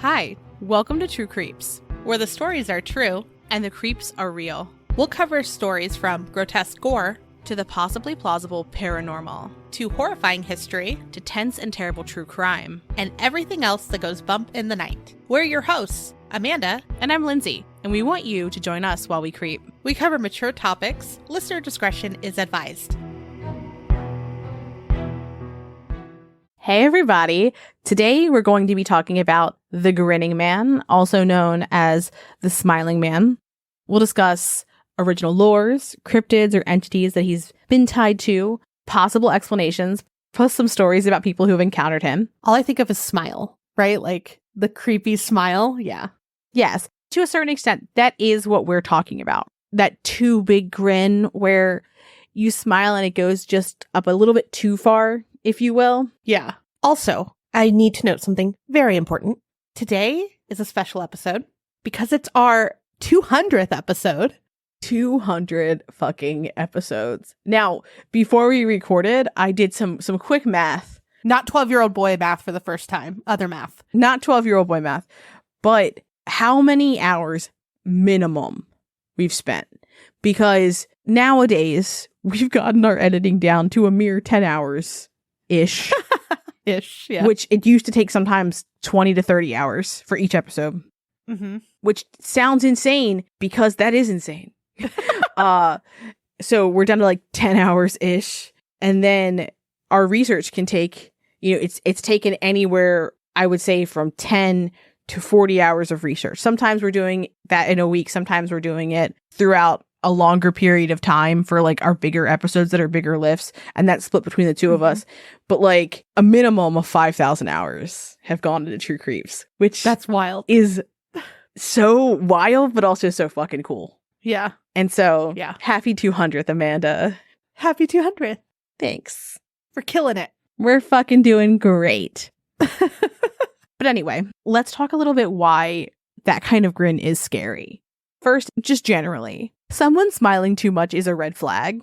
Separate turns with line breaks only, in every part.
Hi, welcome to True Creeps, where the stories are true and the creeps are real. We'll cover stories from grotesque gore to the possibly plausible paranormal, to horrifying history, to tense and terrible true crime, and everything else that goes bump in the night. We're your hosts, Amanda, and I'm Lindsay, and we want you to join us while we creep. We cover mature topics. Listener discretion is advised. Hey everybody! Today we're going to be talking about the Grinning Man, also known as the Smiling Man. We'll discuss original lores, cryptids or entities that he's been tied to, possible explanations, plus some stories about people who've encountered him.
All I think of is smile, right? Like the creepy smile. Yeah.
Yes, to a certain extent, that is what we're talking about. That too big grin where you smile and it goes just up a little bit too far, if you will.
Yeah. Also, I need to note something very important. Today is a special episode because it's our 200th episode.
200 fucking episodes. Now, before we recorded, I did some quick math.
Not 12-year-old boy math for the first time. Other math.
Not 12-year-old boy math. But how many hours minimum we've spent? Because nowadays, we've gotten our editing down to a mere 10 hours-ish.
Ish, yeah.
Which it used to take sometimes 20 to 30 hours for each episode.
Mm-hmm.
Which sounds insane because that is insane. So we're down to like 10 hours-ish. And then our research can take, it's taken anywhere, I would say, from 10 to 40 hours of research. Sometimes we're doing that in a week. Sometimes we're doing it throughout a longer period of time for like our bigger episodes that are bigger lifts. And that's split between the two of us. But like a minimum of 5,000 hours have gone into True Creeps, which
that's wild.
Is so wild, but also so fucking cool.
Yeah.
And so,
yeah.
Happy 200th, Amanda.
Happy 200th.
Thanks.
We're killing it.
We're fucking doing great. But anyway, let's talk a little bit why that kind of grin is scary. First, just generally, someone smiling too much is a red flag.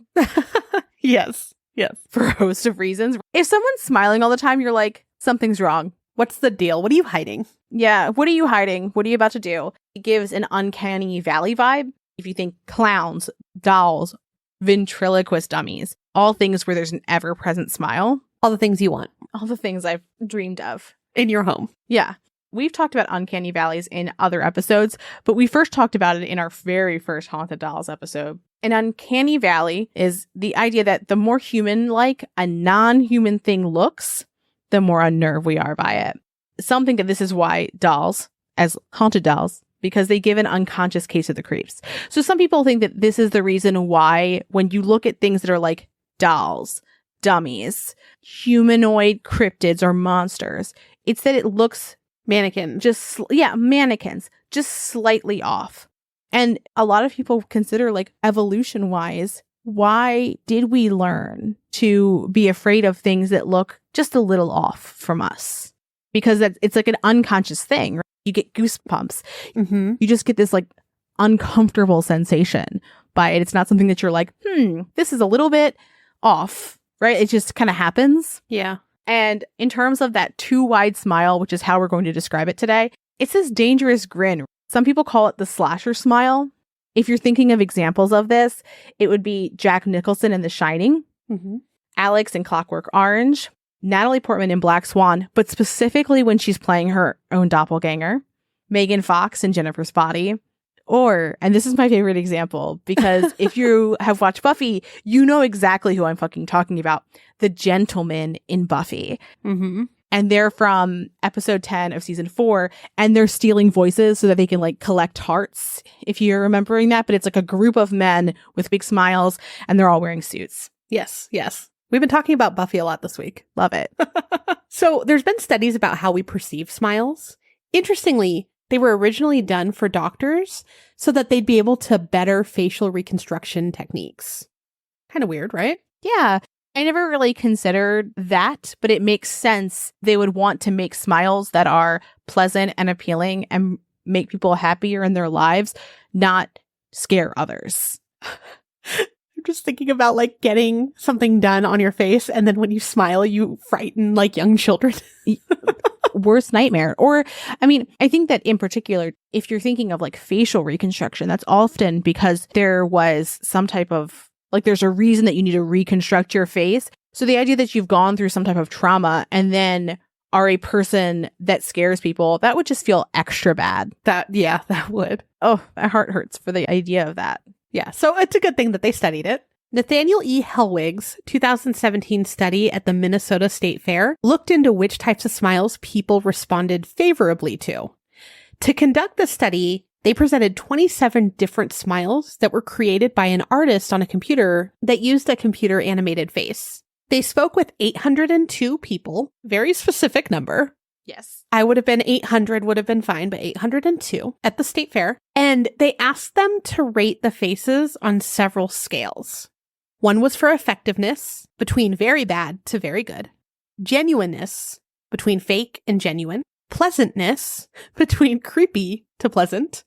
Yes. Yes.
For a host of reasons. If someone's smiling all the time, you're like, something's wrong.
What's the deal? What are you hiding?
Yeah. What are you hiding? What are you about to do? It gives an uncanny valley vibe. If you think clowns, dolls, ventriloquist dummies, all things where there's an ever-present smile.
All the things you want.
All the things I've dreamed of.
In your home.
Yeah. We've talked about uncanny valleys in other episodes, but we first talked about it in our very first Haunted Dolls episode. An uncanny valley is the idea that the more human-like a non-human thing looks, the more unnerved we are by it. Some think that this is why dolls, as haunted dolls, because they give an unconscious case of the creeps. So some people think that this is the reason why when you look at things that are like dolls, dummies, humanoid cryptids or monsters, it's that it looks
mannequins,
just slightly off. And a lot of people consider, like, evolution wise, why did we learn to be afraid of things that look just a little off from us? Because it's like an unconscious thing, right? You get goosebumps.
Mm-hmm.
You just get this like uncomfortable sensation by it. It's not something that you're like, this is a little bit off, right? It just kind of happens.
Yeah.
And in terms of that too wide smile, which is how we're going to describe it today, it's this dangerous grin. Some people call it the slasher smile. If you're thinking of examples of this, it would be Jack Nicholson in The Shining, Alex in Clockwork Orange, Natalie Portman in Black Swan, but specifically when she's playing her own doppelganger, Megan Fox in Jennifer's Body, or, and this is my favorite example, because if you have watched Buffy, you know exactly who I'm fucking talking about, the gentleman in Buffy.
Mm-hmm.
And they're from episode 10 of season 4, and they're stealing voices so that they can like collect hearts, if you're remembering that. But it's like a group of men with big smiles, and they're all wearing suits.
Yes, yes. We've been talking about Buffy a lot this week.
Love it.
So there's been studies about how we perceive smiles. Interestingly, they were originally done for doctors so that they'd be able to better facial reconstruction techniques. Kind of weird, right?
Yeah. I never really considered that, but it makes sense. They would want to make smiles that are pleasant and appealing and make people happier in their lives, not scare others.
I'm just thinking about like getting something done on your face, and then when you smile, you frighten like young children.
worst nightmare. Or, I mean, I think that in particular, if you're thinking of like facial reconstruction, that's often because there was some type of, like, there's a reason that you need to reconstruct your face. So the idea that you've gone through some type of trauma and then are a person that scares people, that would just feel extra bad.
That would.
Oh, my heart hurts for the idea of that.
Yeah, so it's a good thing that they studied it. Nathaniel E. Hellwig's 2017 study at the Minnesota State Fair looked into which types of smiles people responded favorably to. To conduct the study, they presented 27 different smiles that were created by an artist on a computer that used a computer animated face. They spoke with 802 people, very specific number.
Yes.
I would have been 800 would have been fine, but 802 at the state fair. And they asked them to rate the faces on several scales. One was for effectiveness, between very bad to very good. Genuineness, between fake and genuine. Pleasantness, between creepy to pleasant.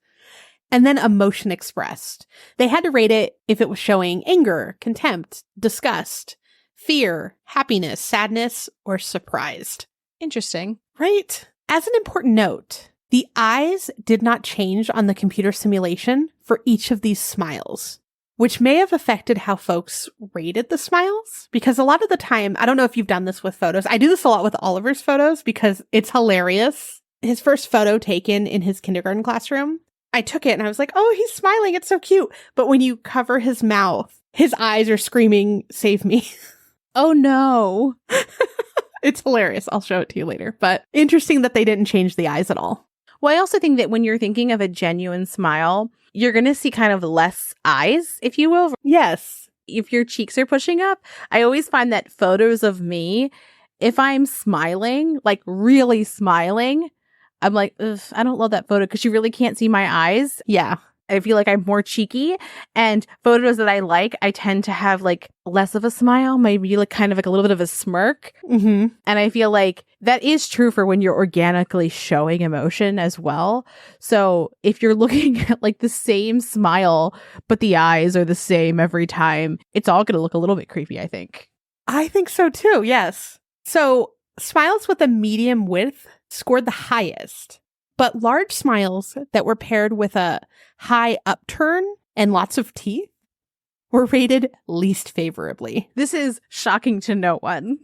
And then emotion expressed. They had to rate it if it was showing anger, contempt, disgust, fear, happiness, sadness, or surprised.
Interesting.
Right? As an important note, the eyes did not change on the computer simulation for each of these smiles, which may have affected how folks rated the smiles. Because a lot of the time, I don't know if you've done this with photos. I do this a lot with Oliver's photos because it's hilarious. His first photo taken in his kindergarten classroom, I took it and I was like, oh, he's smiling. It's so cute. But when you cover his mouth, his eyes are screaming, save me.
Oh, no.
It's hilarious. I'll show it to you later. But interesting that they didn't change the eyes at all.
Well, I also think that when you're thinking of a genuine smile, you're going to see kind of less eyes, if you will.
Yes.
If your cheeks are pushing up, I always find that photos of me, if I'm smiling, like really smiling, I'm like, ugh, I don't love that photo because you really can't see my eyes.
Yeah.
I feel like I'm more cheeky, and photos that I like, I tend to have like less of a smile, maybe like kind of like a little bit of a smirk.
Mm-hmm.
And I feel like that is true for when you're organically showing emotion as well. So if you're looking at like the same smile, but the eyes are the same every time, it's all going to look a little bit creepy, I think.
I think so too. Yes. So smiles with a medium width scored the highest. But large smiles that were paired with a high upturn and lots of teeth were rated least favorably.
This is shocking to no one.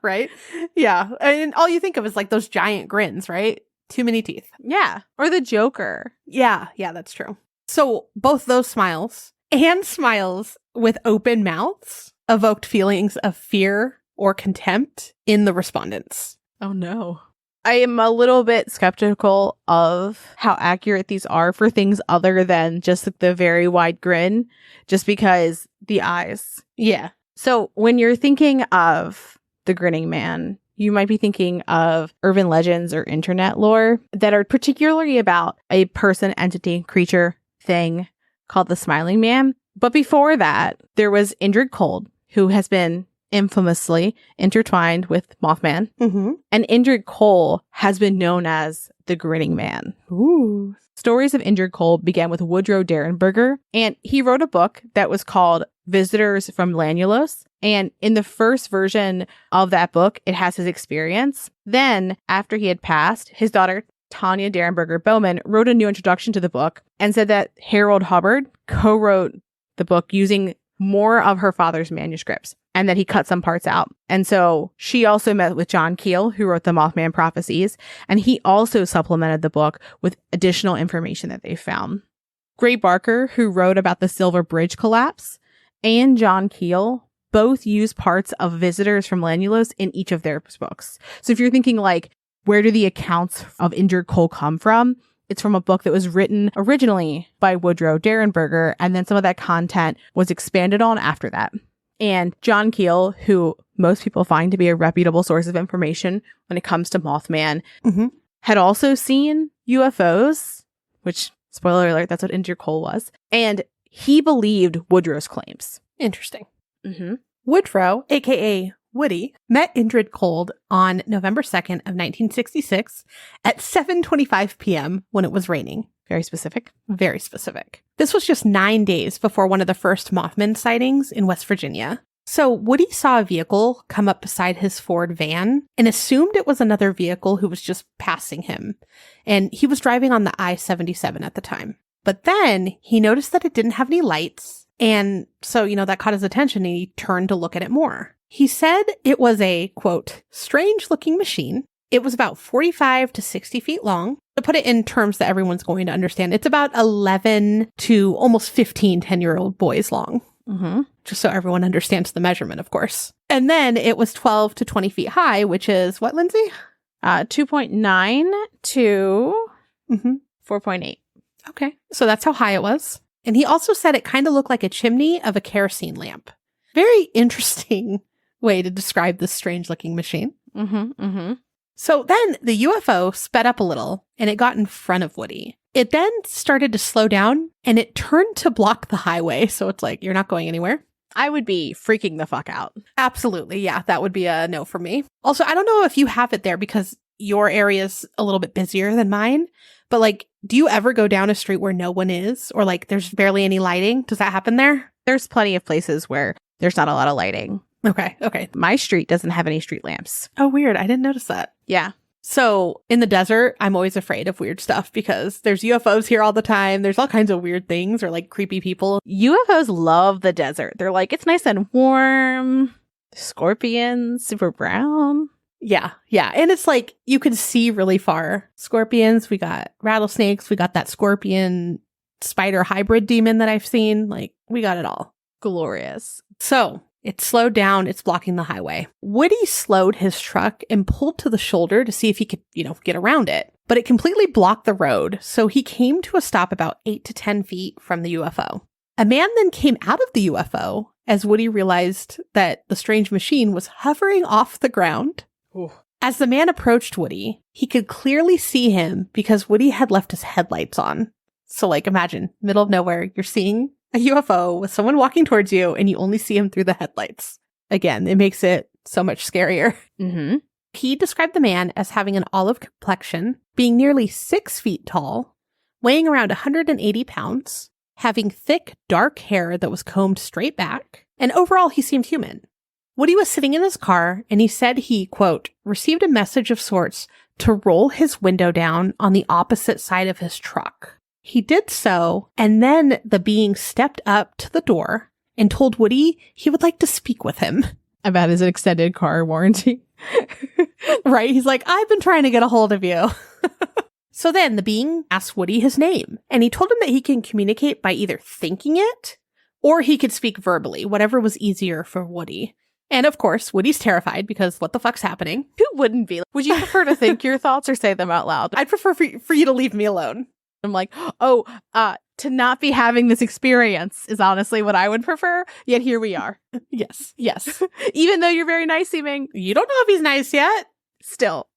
Right? Yeah. And all you think of is like those giant grins, right? Too many teeth.
Yeah. Or the Joker.
Yeah. Yeah, that's true. So both those smiles and smiles with open mouths evoked feelings of fear or contempt in the respondents.
Oh, no. I am a little bit skeptical of how accurate these are for things other than just the very wide grin, just because the eyes.
Yeah.
So when you're thinking of the Grinning Man, you might be thinking of urban legends or internet lore that are particularly about a person, entity, creature, thing called the Smiling Man. But before that, there was Indrid Cold, who has been infamously intertwined with Mothman.
Mm-hmm.
And Indrid Cold has been known as the Grinning Man.
Ooh.
Stories of Indrid Cold began with Woodrow Derenberger, and he wrote a book that was called Visitors from Lanulos. And in the first version of that book, it has his experience. Then, after he had passed, his daughter, Tanya Derenberger Bowman, wrote a new introduction to the book and said that Harold Hubbard co-wrote the book using more of her father's manuscripts, and that he cut some parts out. And so she also met with John Keel, who wrote the Mothman Prophecies, and he also supplemented the book with additional information that they found. Gray Barker, who wrote about the Silver Bridge collapse, and John Keel both use parts of Visitors from Lanulos in each of their books. So if you're thinking like, where do the accounts of Indrid Cold come from? It's from a book that was written originally by Woodrow Derenberger, and then some of that content was expanded on after that. And John Keel, who most people find to be a reputable source of information when it comes to Mothman, had also seen UFOs, which, spoiler alert, that's what Indrid Cold was. And he believed Woodrow's claims.
Interesting.
Mm-hmm.
Woodrow, aka Woody, met Indrid Cold on November 2nd of 1966 at 7:25 p.m. when it was raining.
Very specific.
Very specific. This was just 9 days before one of the first Mothman sightings in West Virginia. So Woody saw a vehicle come up beside his Ford van and assumed it was another vehicle who was just passing him. And he was driving on the I-77 at the time. But then he noticed that it didn't have any lights. And so, that caught his attention and he turned to look at it more. He said it was a, quote, strange looking machine. It was about 45 to 60 feet long. To put it in terms that everyone's going to understand, it's about 11 to almost 15 10-year-old boys long.
Mm-hmm.
Just so everyone understands the measurement, of course. And then it was 12 to 20 feet high, which is what, Lindsay?
2.9 to 4.8.
Okay. So that's how high it was. And he also said it kind of looked like a chimney of a kerosene lamp. Very interesting way to describe this strange looking machine. So then the UFO sped up a little and it got in front of Woody. It then started to slow down and it turned to block the highway. So it's like, you're not going anywhere.
I would be freaking the fuck out.
Absolutely. Yeah, that would be a no for me. Also, I don't know if you have it there because your area is a little bit busier than mine, but like, do you ever go down a street where no one is or like there's barely any lighting? Does that happen there?
There's plenty of places where there's not a lot of lighting.
Okay.
My street doesn't have any street lamps.
Oh, weird. I didn't notice that.
Yeah.
So in the desert, I'm always afraid of weird stuff because there's UFOs here all the time. There's all kinds of weird things or like creepy people.
UFOs love the desert. They're like, it's nice and warm. Scorpions, super brown.
Yeah. And it's like you can see really far. Scorpions, we got rattlesnakes, we got that scorpion spider hybrid demon that I've seen. Like, we got it all.
Glorious.
So it slowed down. It's blocking the highway. Woody slowed his truck and pulled to the shoulder to see if he could, get around it. But it completely blocked the road. So he came to a stop about 8 to 10 feet from the UFO. A man then came out of the UFO as Woody realized that the strange machine was hovering off the ground.
Ooh.
As the man approached Woody, he could clearly see him because Woody had left his headlights on. So like imagine, middle of nowhere, you're seeing a UFO with someone walking towards you and you only see him through the headlights. Again, it makes it so much scarier. He described the man as having an olive complexion, being nearly 6 feet tall, weighing around 180 pounds, having thick, dark hair that was combed straight back, and overall he seemed human. Woody was sitting in his car and he said he, quote, received a message of sorts to roll his window down on the opposite side of his truck. He did so, and then the being stepped up to the door and told Woody he would like to speak with him.
About his extended car warranty.
Right? He's like, I've been trying to get a hold of you. So then the being asked Woody his name, and he told him that he can communicate by either thinking it or he could speak verbally, whatever was easier for Woody. And of course, Woody's terrified because what the fuck's happening?
Who wouldn't be? Would you prefer to think your thoughts or say them out loud?
I'd prefer for you to leave me alone.
I'm like, to not be having this experience is honestly what I would prefer. Yet here we are.
Yes.
Even though you're very nice seeming.
You don't know if he's nice yet.
Still.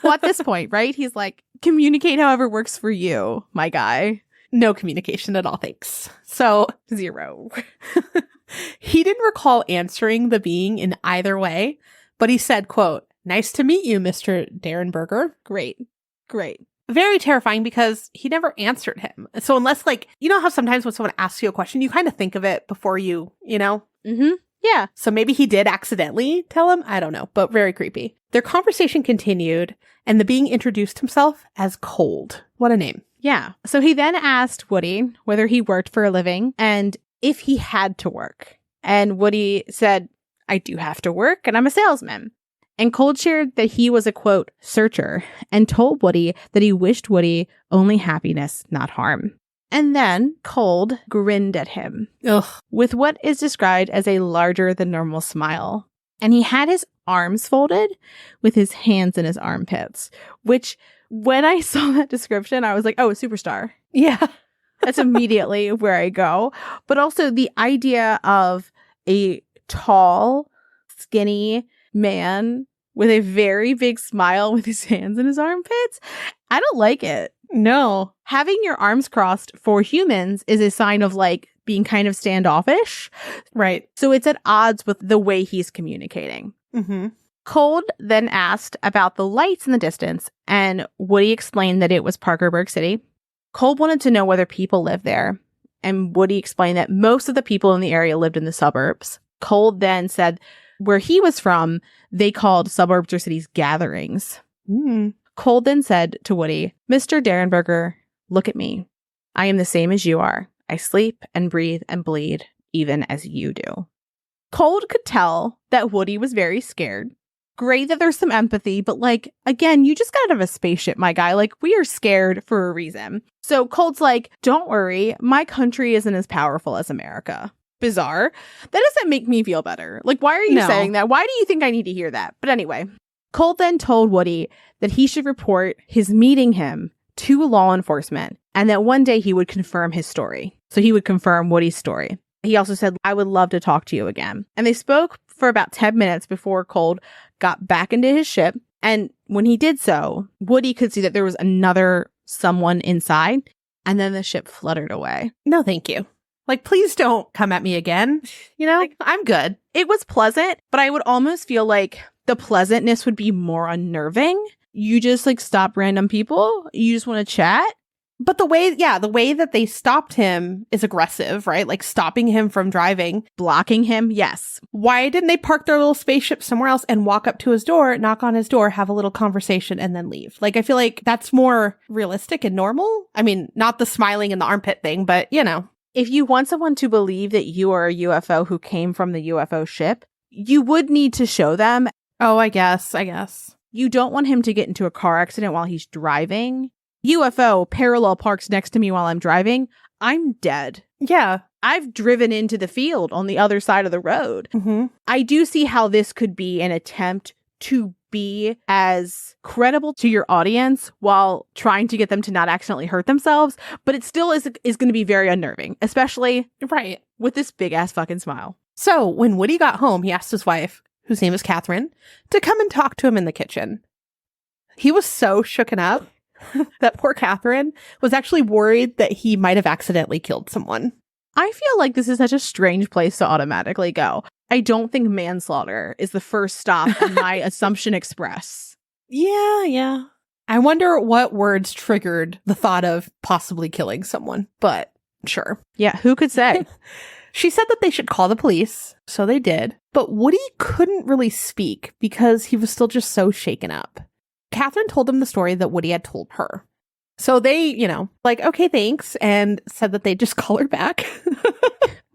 Well, at this point, right? He's like, communicate however works for you, my guy.
No communication at all, thanks. So,
0.
He didn't recall answering the being in either way, but he said, quote, nice to meet you, Mr. Derenberger.
Great.
Very terrifying because he never answered him. So unless like, you know how sometimes when someone asks you a question, you kind of think of it before you know?
Yeah.
So maybe he did accidentally tell him. I don't know, but very creepy. Their conversation continued and the being introduced himself as Cold. What a name.
Yeah. So he then asked Woody whether he worked for a living and if he had to work. And Woody said, I do have to work and I'm a salesman. And Cold shared that he was a, quote, searcher and told Woody that he wished Woody only happiness, not harm. And then Cold grinned at him with what is described as a larger than normal smile. And he had his arms folded with his hands in his armpits, which when I saw that description, I was like, oh, superstar.
Yeah.
That's immediately where I go. But also the idea of a tall, skinny man with a very big smile with his hands in his armpits. I don't like it.
No.
Having your arms crossed for humans is a sign of like being kind of standoffish.
Right.
So it's at odds with the way he's communicating. Cold then asked about the lights in the distance, and Woody explained that it was Parkerburg City. Cold wanted to know whether people lived there, and Woody explained that most of the people in the area lived in the suburbs. Cold then said where he was from, they called suburbs or cities gatherings. Cold then said to Woody, Mr. Derenberger, look at me. I am the same as you are. I sleep and breathe and bleed, even as you do. Cold could tell that Woody was very scared. Great that there's some empathy, but like, again, you just got out of a spaceship, my guy. Like, we are scared for a reason. So Cold's like, don't worry, my country isn't as powerful as America. Bizarre. That doesn't make me feel better. Like, why are you saying that? Why do you think I need to hear that? But anyway, Cold then told Woody that he should report his meeting him to law enforcement and that one day he would confirm his story. So he would confirm Woody's story. He also said, I would love to talk to you again. And they spoke for about 10 minutes before Cold got back into his ship. And when he did so, Woody could see that there was another someone inside. And then the ship fluttered away.
No, thank you. Like, please don't come at me again. You know, like, I'm good.
It was pleasant, but I would almost feel like the pleasantness would be more unnerving. You just like stop random people. You just want to chat.
But the way that they stopped him is aggressive, right? Like stopping him from driving.
Blocking him, yes.
Why didn't they park their little spaceship somewhere else and walk up to his door, knock on his door, have a little conversation, and then leave? Like, I feel like that's more realistic and normal. I mean, not the smiling and the armpit thing, but you know.
If you want someone to believe that you are a UFO who came from the UFO ship, you would need to show them.
Oh, I guess.
You don't want him to get into a car accident while he's driving. UFO parallel parks next to me while I'm driving. I'm dead.
Yeah.
I've driven into the field on the other side of the road.
Mm-hmm.
I do see how this could be an attempt to be as credible to your audience while trying to get them to not accidentally hurt themselves. But it still is going to be very unnerving, especially
right
with this big ass fucking smile.
So when Woody got home, he asked his wife, whose name is Catherine, to come and talk to him in the kitchen. He was so shooken up that poor Catherine was actually worried that he might have accidentally killed someone.
I feel like this is such a strange place to automatically go. I don't think manslaughter is the first stop on my Assumption Express.
Yeah. I wonder what words triggered the thought of possibly killing someone, but sure.
Yeah, who could say?
She said that they should call the police, so they did. But Woody couldn't really speak because he was still just so shaken up. Catherine told him the story that Woody had told her. So they, like, okay, thanks, and said that they'd just call her back.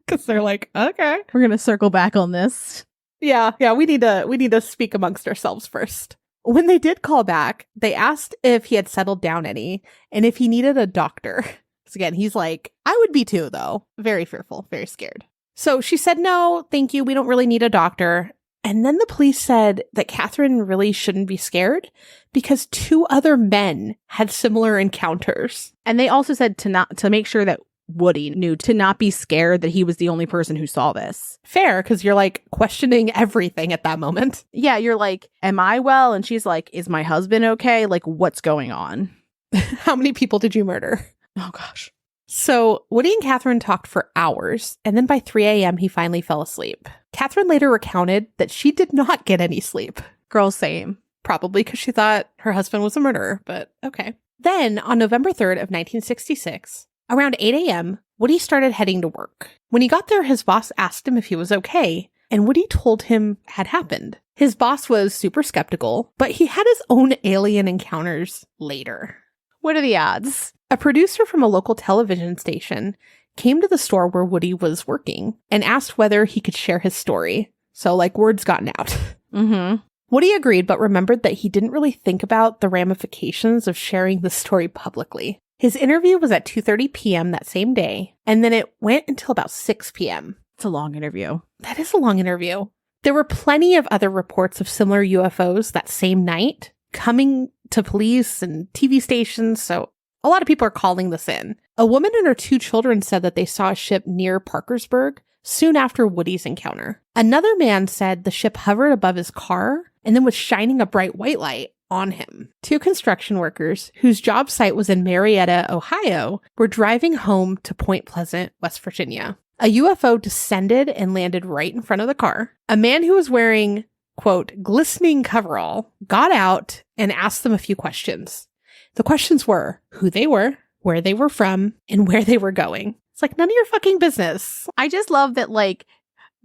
Because they're like, okay.
We're going to circle back on this.
Yeah, we need to speak amongst ourselves first. When they did call back, they asked if he had settled down any, and if he needed a doctor. Because again, he's like, I would be too, though. Very fearful, very scared. So she said, no, thank you, we don't really need a doctor. And then the police said that Catherine really shouldn't be scared because 2 other men had similar encounters.
And they also said to make sure that Woody knew to not be scared that he was the only person who saw this.
Fair, because you're like questioning everything at that moment.
Yeah, you're like, am I well? And she's like, is my husband okay? Like, what's going on?
How many people did you murder?
Oh, gosh.
So Woody and Catherine talked for hours, and then by 3 a.m. he finally fell asleep. Catherine later recounted that she did not get any sleep.
Girl, same.
Probably because she thought her husband was a murderer, but okay. Then, on November 3rd of 1966, around 8 a.m., Woody started heading to work. When he got there, his boss asked him if he was okay, and Woody told him had happened. His boss was super skeptical, but he had his own alien encounters later.
What are the odds?
A producer from a local television station came to the store where Woody was working and asked whether he could share his story. So, like, word's gotten out.
Mm-hmm.
Woody agreed, but remembered that he didn't really think about the ramifications of sharing the story publicly. His interview was at 2:30 p.m. that same day, and then it went until about 6 p.m.
It's a long interview.
That is a long interview. There were plenty of other reports of similar UFOs that same night, coming to police and TV stations, so a lot of people are calling this in. A woman and her 2 children said that they saw a ship near Parkersburg soon after Woody's encounter. Another man said the ship hovered above his car and then was shining a bright white light on him. 2 construction workers, whose job site was in Marietta, Ohio, were driving home to Point Pleasant, West Virginia. A UFO descended and landed right in front of the car. A man who was wearing, quote, glistening coverall got out and asked them a few questions. The questions were who they were, where they were from, and where they were going. It's like, none of your fucking business.
I just love that, like,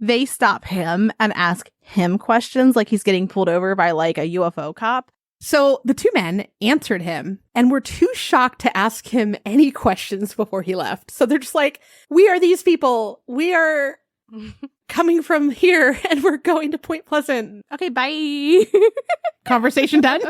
They stop him and ask him questions like he's getting pulled over by like a UFO cop.
So the two men answered him and were too shocked to ask him any questions before he left. So they're just like, we are these people. We are coming from here and we're going to Point Pleasant.
Okay, bye.
Conversation done.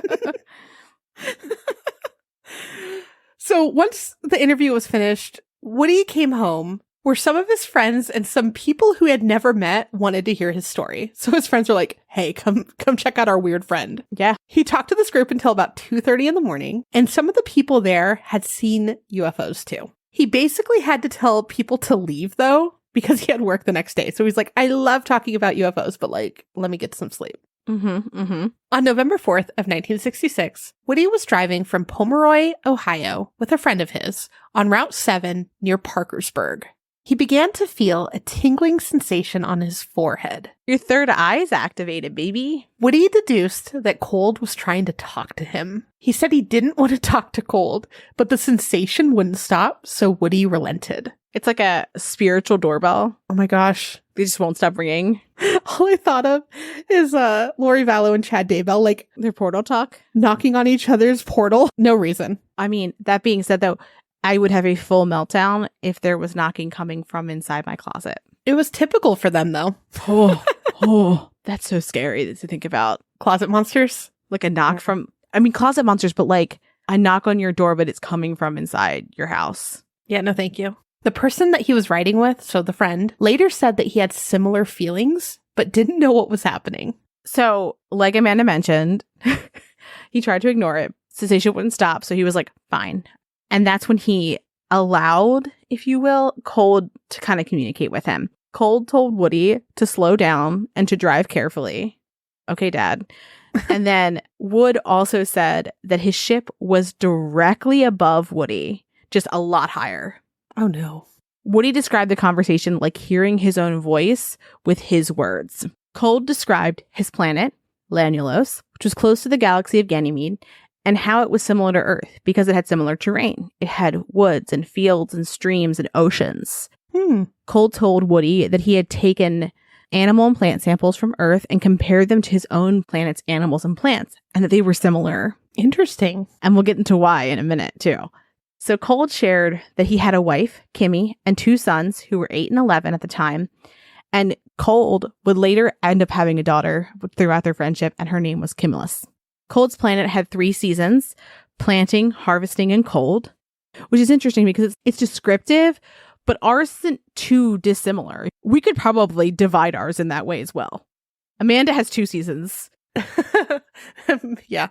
So once the interview was finished, Woody came home where some of his friends and some people who had never met wanted to hear his story. So his friends were like, hey, come check out our weird friend.
Yeah.
He talked to this group until about 2:30 in the morning, and some of the people there had seen UFOs too. He basically had to tell people to leave though, because he had work the next day. So he's like, I love talking about UFOs, but like, let me get some sleep. On November 4th of 1966, Woody was driving from Pomeroy, Ohio, with a friend of his on Route 7 near Parkersburg. He began to feel a tingling sensation on his forehead.
Your third eye's activated, baby.
Woody deduced that Cold was trying to talk to him. He said he didn't want to talk to Cold, but the sensation wouldn't stop, so Woody relented.
It's like a spiritual doorbell.
Oh my gosh.
They just won't stop ringing.
All I thought of is Lori Vallow and Chad Daybell, like,
Their portal talk.
knocking on each other's portal. No reason.
I mean, that being said, though, I would have a full meltdown if there was knocking coming from inside my closet.
It was typical for them, though.
Oh, that's so scary to think about.
Closet monsters?
Like a knock from, I mean, closet monsters, but like a knock on your door, but it's coming from inside your house.
Yeah, no thank you. The person that he was riding with, so the friend, later said that he had similar feelings, but didn't know what was happening.
So, like Amanda mentioned, he tried to ignore it. Sensation wouldn't stop, so he was like, fine. And that's when he allowed, if you will, Cold to kind of communicate with him. Cold told Woody to slow down and to drive carefully. Okay, Dad. And then Wood also said that his ship was directly above Woody, just a lot higher.
Oh no.
Woody described the conversation like hearing his own voice with his words. Cold described his planet, Lanulos, which was close to the galaxy of Ganymede, and how it was similar to Earth because it had similar terrain. It had woods and fields and streams and oceans. Cold told Woody that he had taken animal and plant samples from Earth and compared them to his own planet's animals and plants, and that they were similar.
Interesting.
And we'll get into why in a minute, too. So Cold shared that he had a wife, Kimmy, and two sons who were 8 and 11 at the time. And Cold would later end up having a daughter throughout their friendship, and her name was Kimless. Cold's planet had 3 seasons: planting, harvesting, and cold, which is interesting because it's descriptive, but ours isn't too dissimilar. We could probably divide ours in that way as well. Amanda has 2 seasons.
Yeah.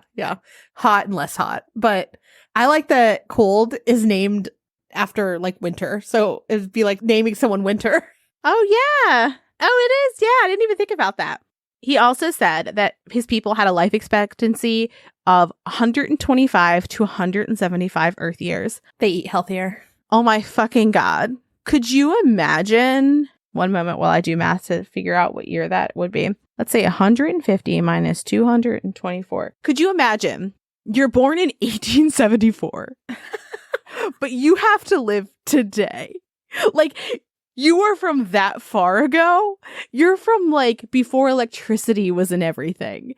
Hot and less hot. But I like that Cold is named after like winter. So it'd be like naming someone Winter.
Oh, yeah. Oh, it is. Yeah, I didn't even think about that. He also said that his people had a life expectancy of 125 to 175 Earth years.
They eat healthier.
Oh my fucking God. Could you imagine? One moment while I do math to figure out what year that would be. Let's say 150 minus 224. Could you imagine? You're born in 1874, but you have to live today. Like, you are from that far ago. You're from like before electricity was in everything.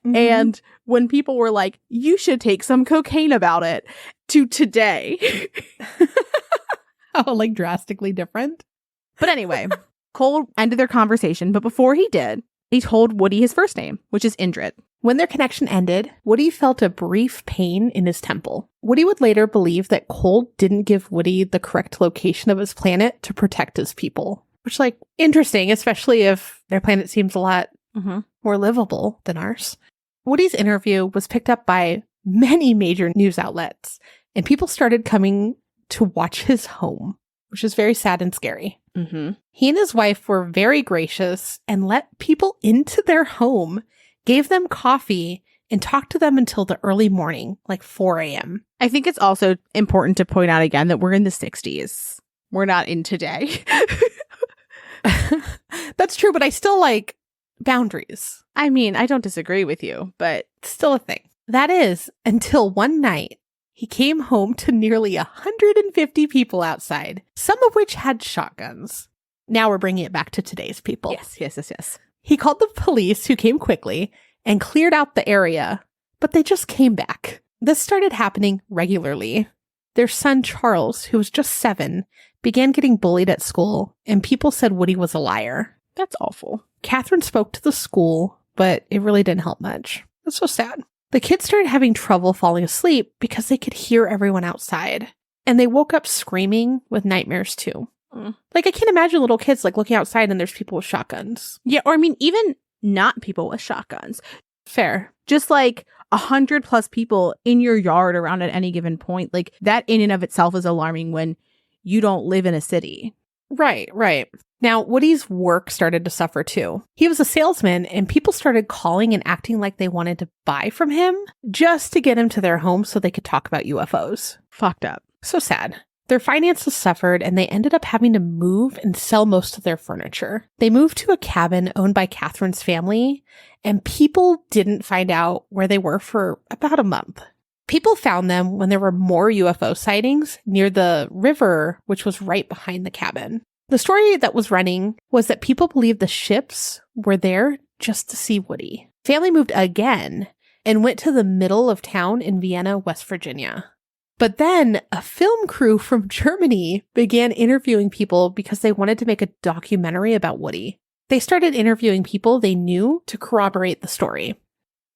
Mm-hmm. And when people were like, you should take some cocaine about it, to today.
Oh, like drastically different.
But anyway, Cole ended their conversation. But before he did, he told Woody his first name, which is Indrid.
When their connection ended, Woody felt a brief pain in his temple. Woody would later believe that Cold didn't give Woody the correct location of his planet to protect his people. Which, like, interesting, especially if their planet seems a lot more livable than ours. Woody's interview was picked up by many major news outlets, and people started coming to watch his home, which is very sad and scary. He and his wife were very gracious and let people into their home, gave them coffee, and talked to them until the early morning, like 4 a.m.
I think it's also important to point out again that we're in the 60s. We're not in today.
That's true, but I still like boundaries.
I mean, I don't disagree with you, but
it's still a thing. That is, until one night, he came home to nearly 150 people outside, some of which had shotguns. Now we're bringing it back to today's people.
Yes.
He called the police, who came quickly and cleared out the area, but they just came back. This started happening regularly. Their son, Charles, who was just 7, began getting bullied at school, and people said Woody was a liar.
That's awful.
Catherine spoke to the school, but it really didn't help much. That's so sad. The kids started having trouble falling asleep because they could hear everyone outside, and they woke up screaming with nightmares too. Like, I can't imagine little kids like looking outside and there's people with shotguns.
Yeah, or I mean, even not people with shotguns.
Fair.
Just like 100+ people in your yard around at any given point. Like, that in and of itself is alarming when you don't live in a city.
Right. Now, Woody's work started to suffer too. He was a salesman, and people started calling and acting like they wanted to buy from him just to get him to their home so they could talk about UFOs.
Fucked up.
So sad. Their finances suffered, and they ended up having to move and sell most of their furniture. They moved to a cabin owned by Catherine's family, and people didn't find out where they were for about a month. People found them when there were more UFO sightings near the river, which was right behind the cabin. The story that was running was that people believed the ships were there just to see Woody. Family moved again and went to the middle of town in Vienna, West Virginia. But then a film crew from Germany began interviewing people because they wanted to make a documentary about Woody. They started interviewing people they knew to corroborate the story.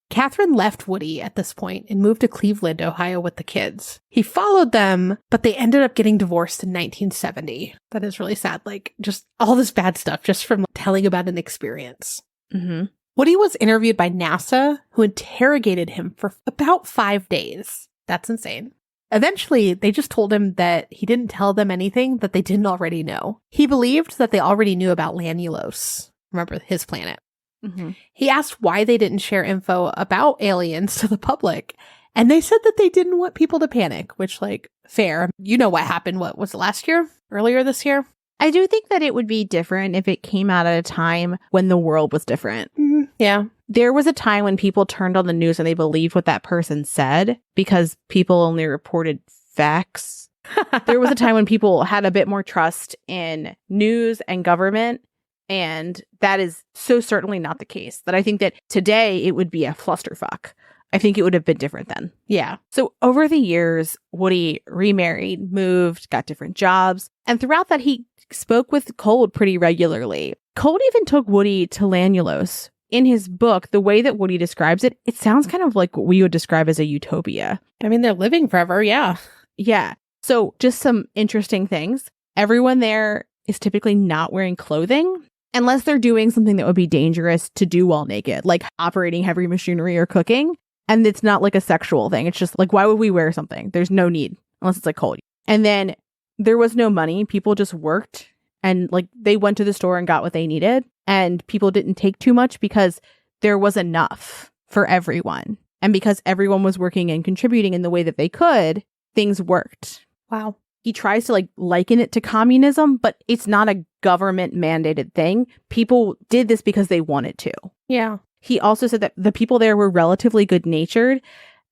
Catherine left Woody at this point and moved to Cleveland, Ohio with the kids. He followed them, but they ended up getting divorced in 1970. That is really sad. Like, just all this bad stuff just from telling about an experience.
Mm-hmm.
Woody was interviewed by NASA, who interrogated him for about 5 days. That's insane. Eventually, they just told him that he didn't tell them anything that they didn't already know. He believed that they already knew about Lanulos. Remember, his planet.
Mm-hmm.
He asked why they didn't share info about aliens to the public, and they said that they didn't want people to panic, which, like, fair. You know what happened, what was it, last year? Earlier this year?
I do think that it would be different if it came out at a time when the world was different.
Mm-hmm. Yeah.
There was a time when people turned on the news and they believed what that person said because people only reported facts. There was a time when people had a bit more trust in news and government. And that is so certainly not the case. That I think that today it would be a clusterfuck. I think it would have been different then.
Yeah.
So over the years, Woody remarried, moved, got different jobs. And throughout that, he spoke with Cold pretty regularly. Cold even took Woody to Lanulos. In his book, the way that Woody describes it, it sounds kind of like what we would describe as a utopia.
I mean, they're living forever. Yeah.
Yeah. So just some interesting things. Everyone there is typically not wearing clothing unless they're doing something that would be dangerous to do while naked, like operating heavy machinery or cooking. And it's not like a sexual thing. It's just like, why would we wear something? There's no need unless it's like cold. And then there was no money. People just worked and like they went to the store and got what they needed. And people didn't take too much because there was enough for everyone. And because everyone was working and contributing in the way that they could, things worked.
Wow.
He tries to liken it to communism, but it's not a government mandated thing. People did this because they wanted to.
Yeah.
He also said that the people there were relatively good natured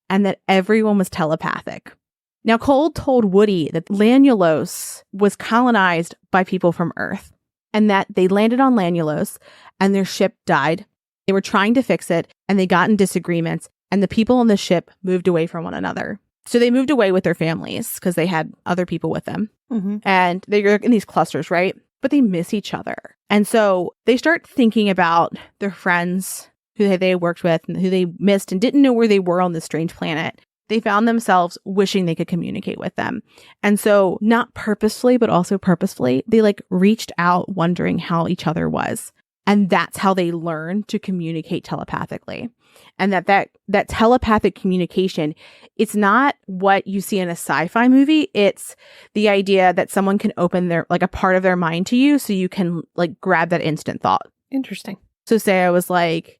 and that everyone was telepathic. Now, Cold told Woody that Lanulos was colonized by people from Earth and that they landed on Lanulos and their ship died. They were trying to fix it and they got in disagreements and the people on the ship moved away from one another. So they moved away with their families because they had other people with them.
Mm-hmm.
And they're in these clusters, right? But they miss each other. And so they start thinking about their friends who they worked with and who they missed and didn't know where they were on this strange planet. They found themselves wishing they could communicate with them. And so not purposefully, but also purposefully, they reached out wondering how each other was. And that's how they learned to communicate telepathically. And that telepathic communication, it's not what you see in a sci-fi movie. It's the idea that someone can open their a part of their mind to you so you can grab that instant thought.
Interesting.
So say I was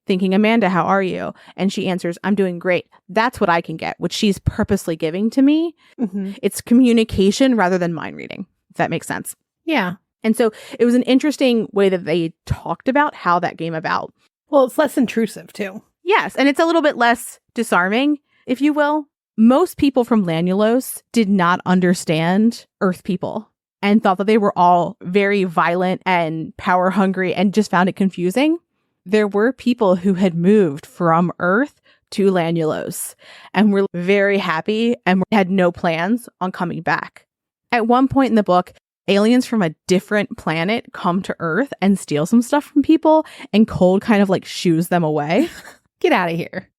thinking, Amanda, how are you? And she answers, I'm doing great. That's what I can get, which she's purposely giving to me.
Mm-hmm.
It's communication rather than mind reading, if that makes sense.
Yeah.
And so it was an interesting way that they talked about how that came about.
Well, it's less intrusive too.
Yes. And it's a little bit less disarming, if you will. Most people from Lanulos did not understand Earth people. and thought that they were all very violent and power hungry and just found it confusing, there were people who had moved from Earth to Lanulos and were very happy and had no plans on coming back. At one point in the book, aliens from a different planet come to Earth and steal some stuff from people, and Cold kind of like shoos them away.
Get out of here.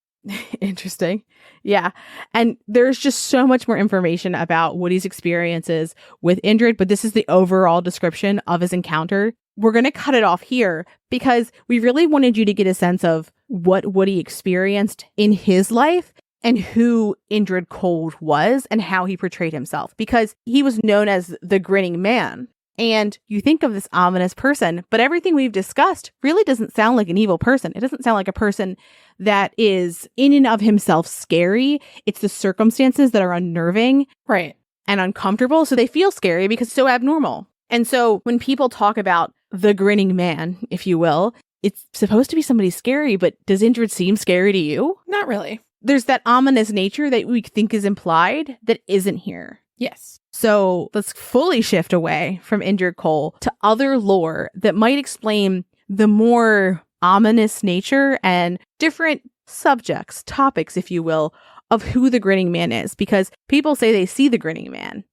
Interesting. Yeah. And there's just so much more information about Woody's experiences with Indrid, but this is the overall description of his encounter. We're going to cut it off here because we really wanted you to get a sense of what Woody experienced in his life and who Indrid Cold was and how he portrayed himself, because he was known as the Grinning Man. And you think of this ominous person, but everything we've discussed really doesn't sound like an evil person. It doesn't sound like a person that is in and of himself scary. It's the circumstances that are unnerving,
right,
and uncomfortable. So they feel scary because it's so abnormal. And so when people talk about the Grinning Man, if you will, it's supposed to be somebody scary, but does Indrid seem scary to you?
Not really.
There's that ominous nature that we think is implied that isn't here.
Yes.
So let's fully shift away from Indrid Cold to other lore that might explain the more ominous nature and different subjects, topics, if you will, of who the Grinning Man is, because people say they see the Grinning Man.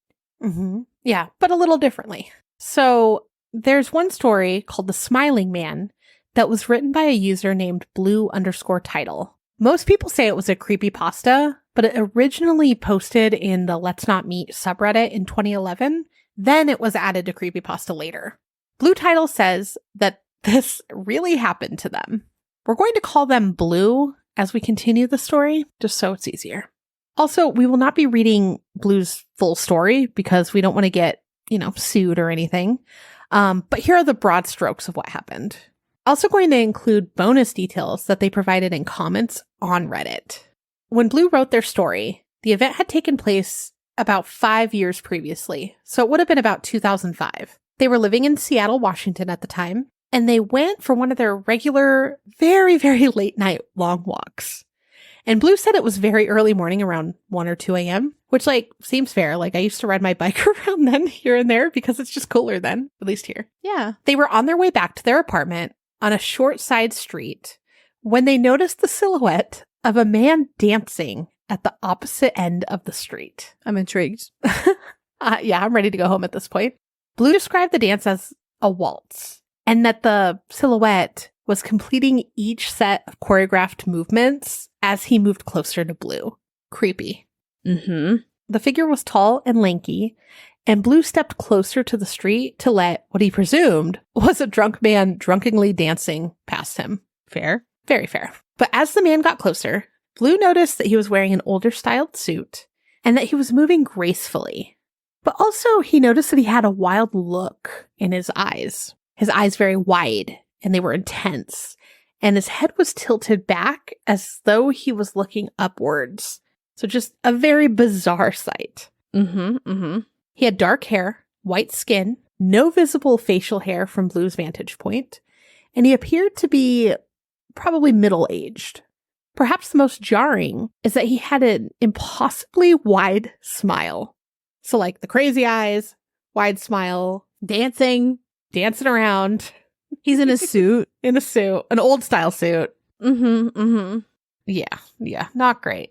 Mm-hmm. Yeah, but a little differently. So there's one story called The Smiling Man that was written by a user named Blue_title. Most people say it was a creepypasta, but it originally posted in the Let's Not Meet subreddit in 2011. Then it was added to creepypasta later. Blue Title says that this really happened to them. We're going to call them Blue as we continue the story, just so it's easier. Also, we will not be reading Blue's full story because we don't want to get, sued or anything. But here are the broad strokes of what happened. Also going to include bonus details that they provided in comments on Reddit. When Blue wrote their story, the event had taken place about 5 years previously, so it would have been about 2005. They were living in Seattle, Washington at the time, and they went for one of their regular, very, very late night long walks. And Blue said it was very early morning, around 1 or 2 a.m., which, seems fair. I used to ride my bike around then, here and there, because it's just cooler then, at least here.
Yeah.
They were on their way back to their apartment on a short side street when they noticed the silhouette of a man dancing at the opposite end of the street.
I'm intrigued.
Yeah, I'm ready to go home at this point. Blue described the dance as a waltz, and that the silhouette was completing each set of choreographed movements as he moved closer to Blue. Creepy.
Mm-hmm.
The figure was tall and lanky, and Blue stepped closer to the street to let what he presumed was a drunk man drunkenly dancing past him.
Fair.
Very fair. But as the man got closer, Blue noticed that he was wearing an older styled suit and that he was moving gracefully. But also he noticed that he had a wild look in his eyes. His eyes very wide and they were intense. And his head was tilted back as though he was looking upwards. So just a very bizarre sight.
Mm-hmm. Mm-hmm.
He had dark hair, white skin, no visible facial hair from Blue's vantage point, and he appeared to be probably middle-aged. Perhaps the most jarring is that he had an impossibly wide smile. So the crazy eyes, wide smile,
dancing
around.
He's in a suit.
In a suit, an old style suit.
Mm-hmm. Mm-hmm.
Yeah, not great.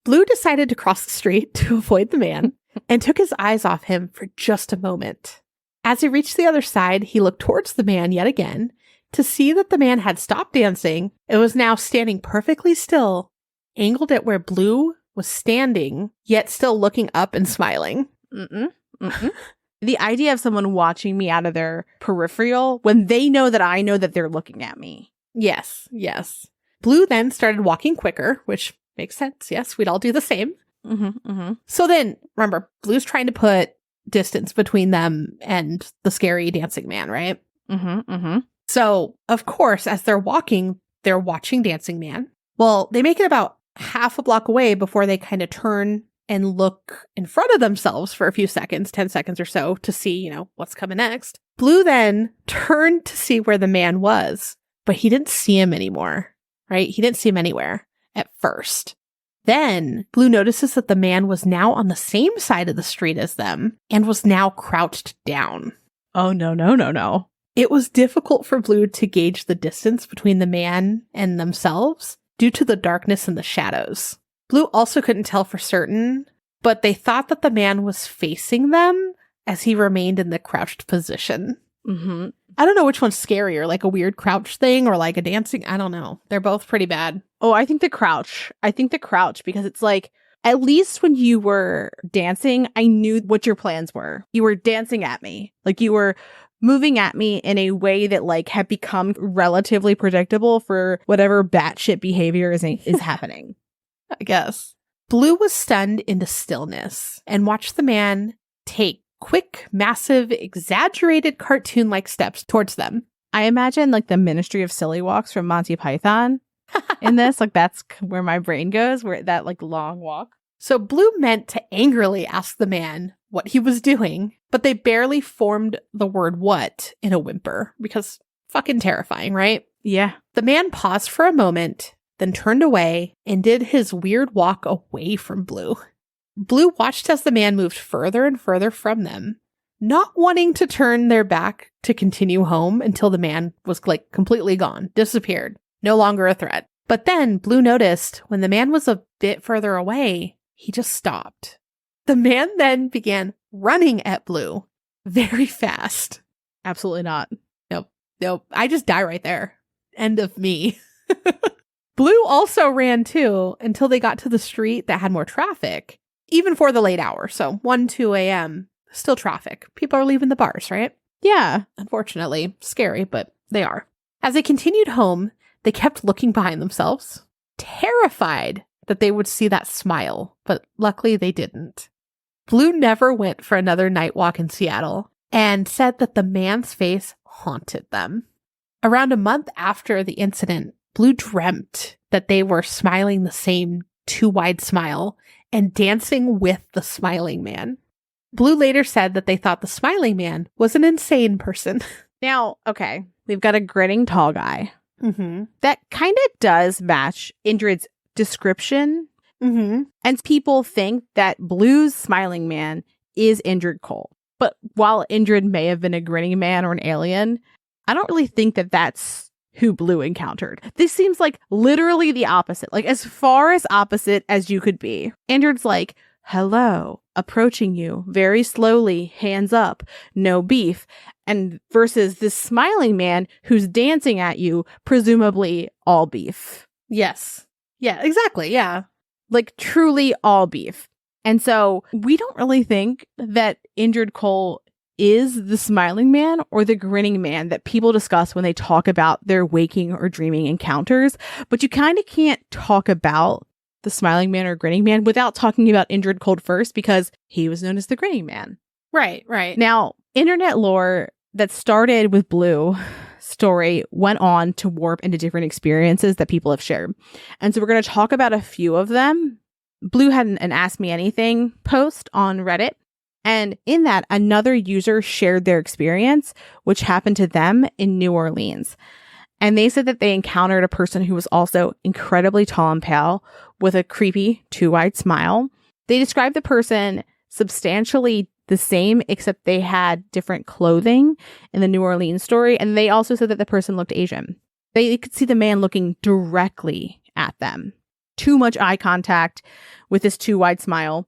Blue decided to cross the street to avoid the man and took his eyes off him for just a moment. As he reached the other side, he looked towards the man yet again to see that the man had stopped dancing and was now standing perfectly still, angled at where Blue was standing, yet still looking up and smiling.
Mm-mm. Mm-mm. The idea of someone watching me out of their peripheral when they know that I know that they're looking at me.
Yes. Blue then started walking quicker, which makes sense. Yes, we'd all do the same.
Mm-hmm, mm-hmm.
So then, remember, Blue's trying to put distance between them and the scary dancing man, right?
Mm-hmm, mm-hmm.
So, of course, as they're walking, they're watching Dancing Man. Well, they make it about half a block away before they kind of turn and look in front of themselves for a few seconds, 10 seconds or so, to see, what's coming next. Blue then turned to see where the man was, but he didn't see him anymore, right? He didn't see him anywhere at first. Then Blue notices that the man was now on the same side of the street as them and was now crouched down.
Oh, no.
It was difficult for Blue to gauge the distance between the man and themselves due to the darkness and the shadows. Blue also couldn't tell for certain, but they thought that the man was facing them as he remained in the crouched position.
Mm-hmm.
I don't know which one's scarier, like a weird crouch thing or like a dancing. I don't know. They're both pretty bad.
Oh, I think the crouch. Because it's like, at least when you were dancing, I knew what your plans were. You were dancing at me. Like you were moving at me in a way that like had become relatively predictable for whatever batshit behavior is happening.
I guess. Blue was stunned into stillness and watched the man take quick, massive, exaggerated cartoon-like steps towards them.
I imagine like the Ministry of Silly Walks from Monty Python in this. Like that's where my brain goes, where that like long walk.
So Blue meant to angrily ask the man what he was doing, but they barely formed the word what in a whimper because fucking terrifying, right?
Yeah.
The man paused for a moment, then turned away and did his weird walk away from Blue. Blue watched as the man moved further and further from them, not wanting to turn their back to continue home until the man was like completely gone, disappeared, no longer a threat. But then Blue noticed when the man was a bit further away, he just stopped. The man then began running at Blue very fast.
Absolutely not.
Nope. I just die right there. End of me. Blue also ran too until they got to the street that had more traffic, even for the late hour. So 1, 2 a.m., still traffic. People are leaving the bars, right?
Yeah.
Unfortunately, scary, but they are. As they continued home, they kept looking behind themselves, terrified that they would see that smile, but luckily they didn't. Blue never went for another night walk in Seattle and said that the man's face haunted them. Around a month after the incident, Blue dreamt that they were smiling the same too-wide smile and dancing with the smiling man. Blue later said that they thought the smiling man was an insane person.
Now, okay, we've got a grinning tall guy.
Mm-hmm.
That kind of does match Indrid's description.
Mm-hmm.
And people think that Blue's smiling man is Indrid Cold. But while Indrid may have been a grinning man or an alien, I don't really think that that's who Blue encountered. This seems like literally the opposite, like as far as opposite as you could be. Indrid's like, hello, approaching you very slowly, hands up, no beef. And versus this smiling man who's dancing at you, presumably all beef.
Yes. Yeah, exactly. Yeah.
Like truly all beef. And so we don't really think that Indrid Cold is the smiling man or the grinning man that people discuss when they talk about their waking or dreaming encounters. But you kind of can't talk about the smiling man or grinning man without talking about Indrid Cold first, because he was known as the grinning man.
Right.
Now, internet lore that started with Blue story went on to warp into different experiences that people have shared. And so we're going to talk about a few of them. Blue had an Ask Me Anything post on Reddit. And in that, another user shared their experience, which happened to them in New Orleans. And they said that they encountered a person who was also incredibly tall and pale with a creepy two-eyed smile. They described the person substantially the same, except they had different clothing in the New Orleans story. And they also said that the person looked Asian. They could see the man looking directly at them. Too much eye contact with this two-wide smile.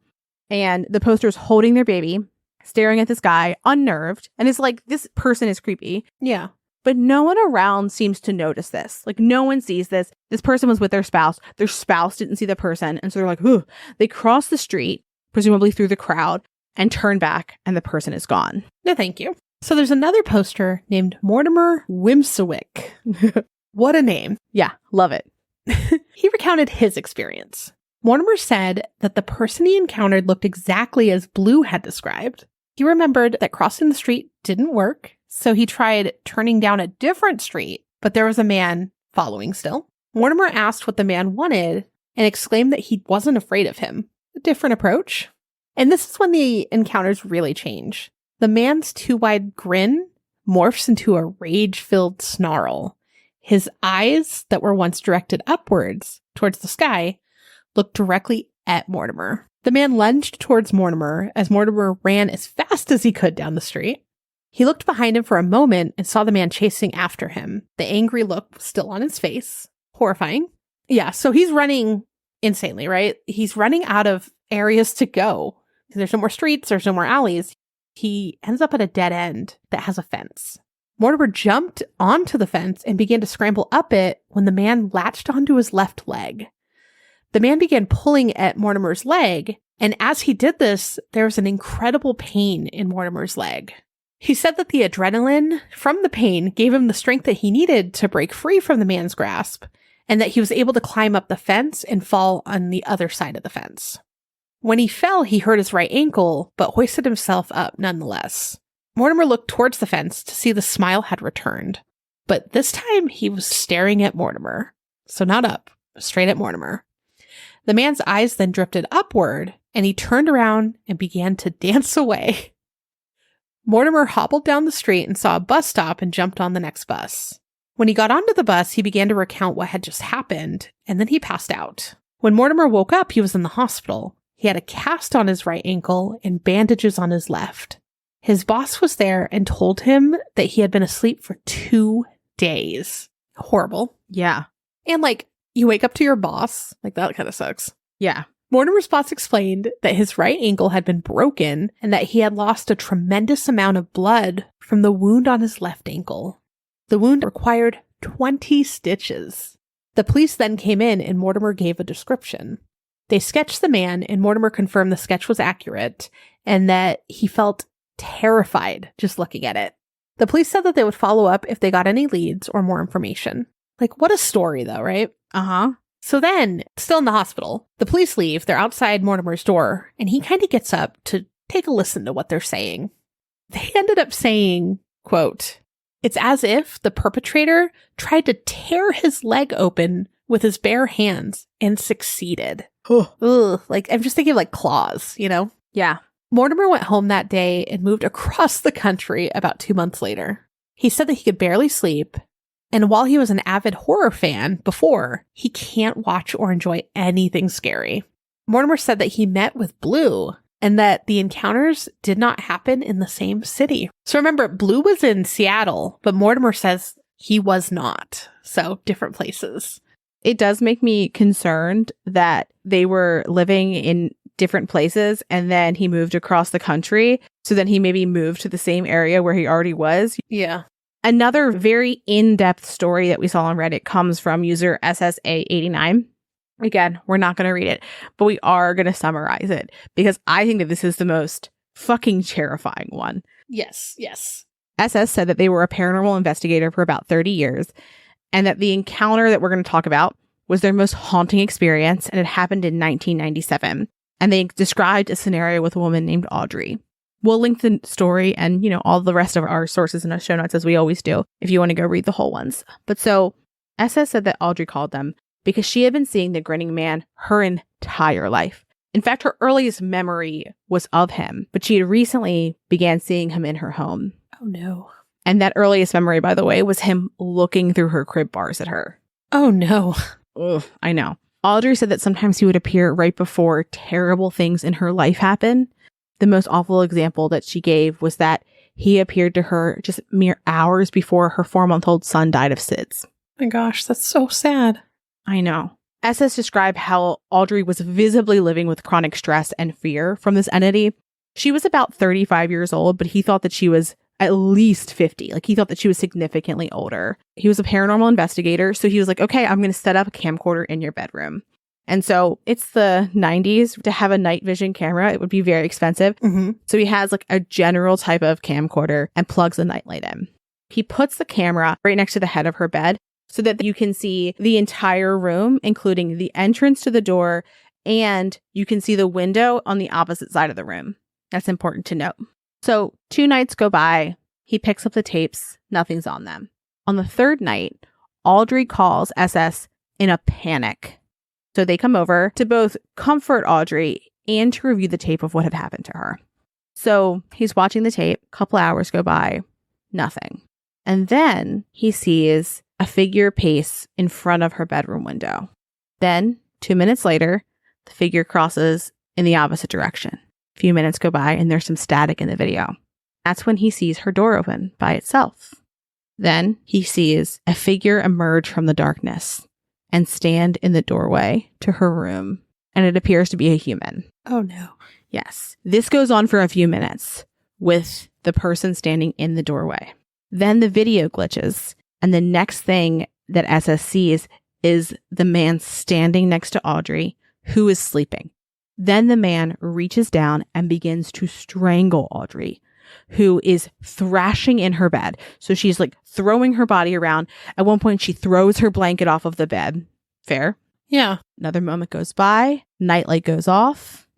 And the poster's holding their baby, staring at this guy, unnerved. And it's like, this person is creepy.
Yeah.
But no one around seems to notice this. Like, no one sees this. This person was with their spouse. Their spouse didn't see the person. And so they're like, ooh. They cross the street, presumably through the crowd, and turn back, and the person is gone.
No, thank you. So there's another poster named Mortimer Wimsewick. What a name.
Yeah, love it.
He recounted his experience. Mortimer said that the person he encountered looked exactly as Blue had described. He remembered that crossing the street didn't work, so he tried turning down a different street, but there was a man following still. Mortimer asked what the man wanted and exclaimed that he wasn't afraid of him. A different approach. And this is when the encounters really change. The man's too-wide grin morphs into a rage-filled snarl. His eyes, that were once directed upwards towards the sky, looked directly at Mortimer. The man lunged towards Mortimer as Mortimer ran as fast as he could down the street. He looked behind him for a moment and saw the man chasing after him. The angry look was still on his face. Horrifying. Yeah, so he's running insanely, right? He's running out of areas to go. There's no more streets, there's no more alleys. He ends up at a dead end that has a fence. Mortimer jumped onto the fence and began to scramble up it when the man latched onto his left leg. The man began pulling at Mortimer's leg, and as he did this, there was an incredible pain in Mortimer's leg. He said that the adrenaline from the pain gave him the strength that he needed to break free from the man's grasp, and that he was able to climb up the fence and fall on the other side of the fence. When he fell, he hurt his right ankle, but hoisted himself up nonetheless. Mortimer looked towards the fence to see the smile had returned, but this time he was staring at Mortimer. So not up, straight at Mortimer. The man's eyes then drifted upward, and he turned around and began to dance away. Mortimer hobbled down the street and saw a bus stop and jumped on the next bus. When he got onto the bus, he began to recount what had just happened, and then he passed out. When Mortimer woke up, he was in the hospital. He had a cast on his right ankle and bandages on his left. His boss was there and told him that he had been asleep for 2 days. Horrible.
Yeah.
And you wake up to your boss. That kind of sucks.
Yeah.
Mortimer's boss explained that his right ankle had been broken and that he had lost a tremendous amount of blood from the wound on his left ankle. The wound required 20 stitches. The police then came in and Mortimer gave a description. They sketched the man and Mortimer confirmed the sketch was accurate and that he felt terrified just looking at it. The police said that they would follow up if they got any leads or more information. What a story though, right?
Uh-huh.
So then, still in the hospital, the police leave. They're outside Mortimer's door, and he kind of gets up to take a listen to what they're saying. They ended up saying, quote, "It's as if the perpetrator tried to tear his leg open with his bare hands and succeeded." Ugh, I'm just thinking of claws,
Yeah.
Mortimer went home that day and moved across the country about 2 months later. He said that he could barely sleep. And while he was an avid horror fan before, he can't watch or enjoy anything scary. Mortimer said that he met with Blue and that the encounters did not happen in the same city. So remember, Blue was in Seattle, but Mortimer says he was not. So different places.
It does make me concerned that they were living in different places and then he moved across the country. So then he maybe moved to the same area where he already was.
Yeah.
Another very in-depth story that we saw on Reddit comes from user SSA89. Again, we're not going to read it, but we are going to summarize it because I think that this is the most fucking terrifying one.
Yes, yes.
SS said that they were a paranormal investigator for about 30 years and that the encounter that we're going to talk about was their most haunting experience and it happened in 1997. And they described a scenario with a woman named Audrey. We'll link the story and, all the rest of our sources in our show notes as we always do if you want to go read the whole ones. But so SS said that Audrey called them because she had been seeing the Grinning Man her entire life. In fact, her earliest memory was of him, but she had recently began seeing him in her home.
Oh no.
And that earliest memory, by the way, was him looking through her crib bars at her.
Oh no.
Ugh, I know. Audrey said that sometimes he would appear right before terrible things in her life happen. The most awful example that she gave was that he appeared to her just mere hours before her 4-month-old son died of SIDS.
My gosh, that's so sad.
I know. SS described how Audrey was visibly living with chronic stress and fear from this entity. She was about 35 years old, but he thought that she was at least 50. He thought that she was significantly older. He was a paranormal investigator, so he was like, okay, I'm going to set up a camcorder in your bedroom. And so it's the 90s to have a night vision camera. It would be very expensive.
Mm-hmm.
So he has a general type of camcorder and plugs a nightlight in. He puts the camera right next to the head of her bed so that you can see the entire room, including the entrance to the door, and you can see the window on the opposite side of the room. That's important to note. So 2 nights go by. He picks up the tapes. Nothing's on them. On the 3rd night, Audrey calls SS in a panic. So they come over to both comfort Audrey and to review the tape of what had happened to her. So he's watching the tape. A couple hours go by. Nothing. And then he sees a figure pace in front of her bedroom window. Then, 2 minutes later, The figure crosses in the opposite direction. A few minutes go by and there's some static in the video. That's when he sees her door open by itself. Then he sees a figure emerge from the darkness and stand in the doorway to her room. And it appears to be a human.
Oh, no.
Yes. This goes on for a few minutes with the person standing in the doorway. Then the video glitches. And the next thing that SS sees is the man standing next to Audrey, who is sleeping. Then the man reaches down and begins to strangle Audrey, who is thrashing in her bed. So she's like throwing her body around. At one point, she throws her blanket off of the bed. Fair?
Yeah.
Another moment goes by. Nightlight goes off.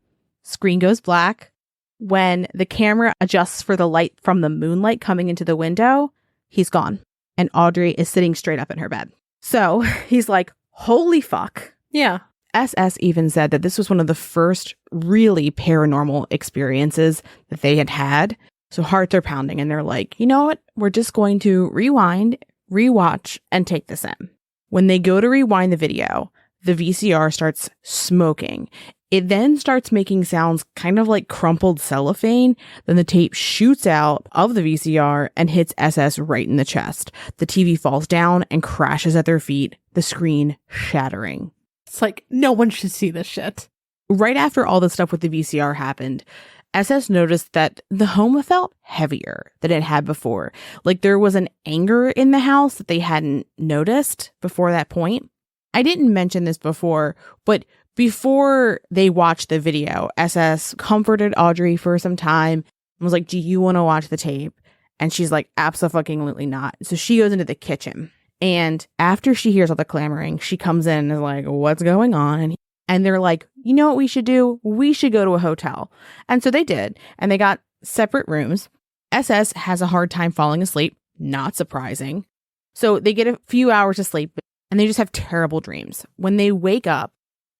Screen goes black. When the camera adjusts for the light from the moonlight coming into the window, he's gone. And Audrey is sitting straight up in her bed. So he's like, holy fuck.
Yeah.
SS even said that this was one of the first really paranormal experiences that they had had. So hearts are pounding and they're like, you know what? We're just going to rewind, rewatch, and take this in. When they go to rewind the video, the VCR starts smoking. It then starts making sounds kind of like crumpled cellophane. Then the tape shoots out of the VCR and hits SS right in the chest. The TV falls down and crashes at their feet, the screen shattering.
It's like, no one should see this shit.
Right after all the stuff with the VCR happened, SS noticed that the home felt heavier than it had before. Like there was an anger in the house that they hadn't noticed before that point. I didn't mention this before, but before they watched the video, SS comforted Audrey for some time and was like, do you want to watch the tape? And she's like, abso-fucking-lutely not. So she goes into the kitchen. And after she hears all the clamoring, she comes in and is like, what's going on? And they're like, you know what we should do? We should go to a hotel. And so they did. And they got separate rooms. SS has a hard time falling asleep. Not surprising. So they get a few hours of sleep and they just have terrible dreams. When they wake up,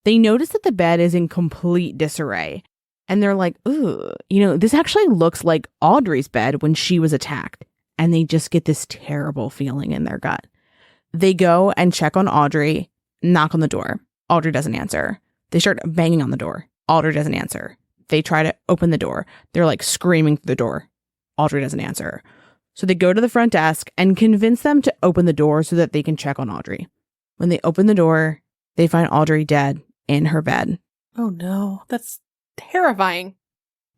they notice that the bed is in complete disarray. And they're like, ooh, this actually looks like Audrey's bed when she was attacked. And they just get this terrible feeling in their gut. They go and check on Audrey, knock on the door. Audrey doesn't answer. They start banging on the door. Audrey doesn't answer. They try to open the door. They're like screaming through the door. Audrey doesn't answer. So they go to the front desk and convince them to open the door so that they can check on Audrey. When they open the door, they find Audrey dead in her bed.
Oh no, that's terrifying.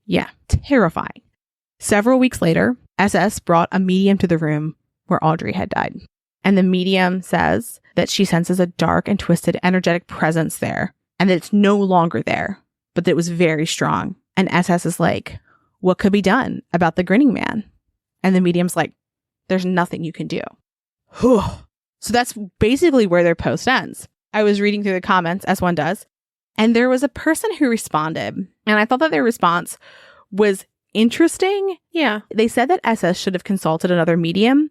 Yeah, terrifying. Several weeks later, SS brought a medium to the room where Audrey had died. And the medium says that she senses a dark and twisted energetic presence there and that it's no longer there, but that it was very strong. And SS is like, what could be done about the Grinning Man? And the medium's like, there's nothing you can do. So that's basically where their post ends. I was reading through the comments, as one does, and there was a person who responded, and I thought that their response was interesting.
Yeah.
They said that SS should have consulted another medium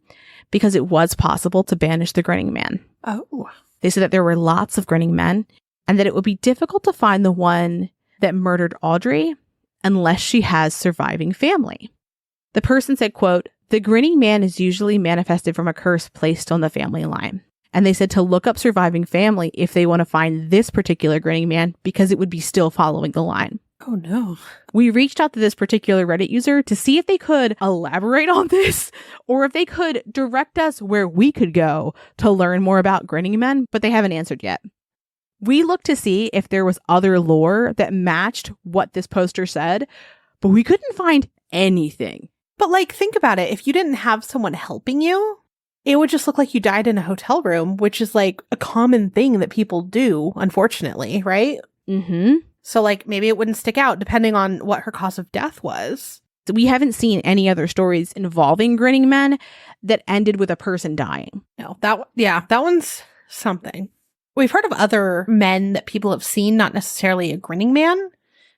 because it was possible to banish the Grinning Man.
Oh.
They said that there were lots of Grinning Men and that it would be difficult to find the one that murdered Audrey unless she has surviving family. The person said, quote, the Grinning Man is usually manifested from a curse placed on the family line. And they said to look up surviving family if they want to find this particular Grinning Man because it would be still following the line.
Oh, no.
We reached out to this particular Reddit user to see if they could elaborate on this or if they could direct us where we could go to learn more about Grinning Men, but they haven't answered yet. We looked to see if there was other lore that matched what this poster said, but we couldn't find anything.
But think about it. If you didn't have someone helping you, it would just look like you died in a hotel room, which is a common thing that people do, unfortunately, right?
Mm-hmm.
So maybe it wouldn't stick out depending on what her cause of death was.
We haven't seen any other stories involving Grinning Men that ended with a person dying.
No, that one's something. We've heard of other men that people have seen, not necessarily a Grinning Man,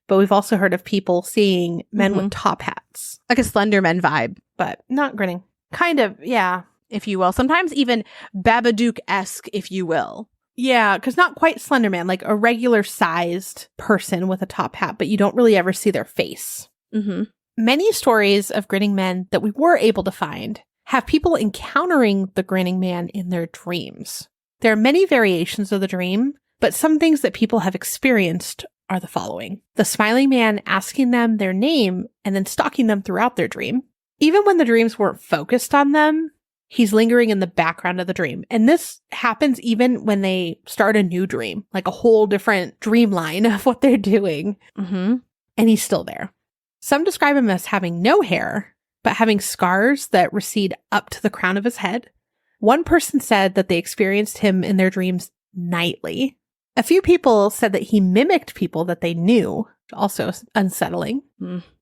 but we've also heard of people seeing men with top hats.
Like a Slender Man vibe.
But not grinning. Kind of, yeah.
If you will. Sometimes even Babadook-esque, if you will.
Yeah, because not quite Slender Man, like a regular sized person with a top hat, but you don't really ever see their face.
Mm-hmm.
Many stories of grinning men that we were able to find have people encountering the Grinning Man in their dreams. There are many variations of the dream, But some things that people have experienced are the following. The smiling man asking them their name and then stalking them throughout their dream. Even when the dreams weren't focused on them, he's lingering in the background of the dream. And this happens even when they start a new dream, like a whole different dream line of what they're doing.
Mm-hmm.
And he's still there. Some describe him as having no hair, but having scars that recede up to the crown of his head. One person said that they experienced him in their dreams nightly. A few people said that he mimicked people that they knew, also unsettling.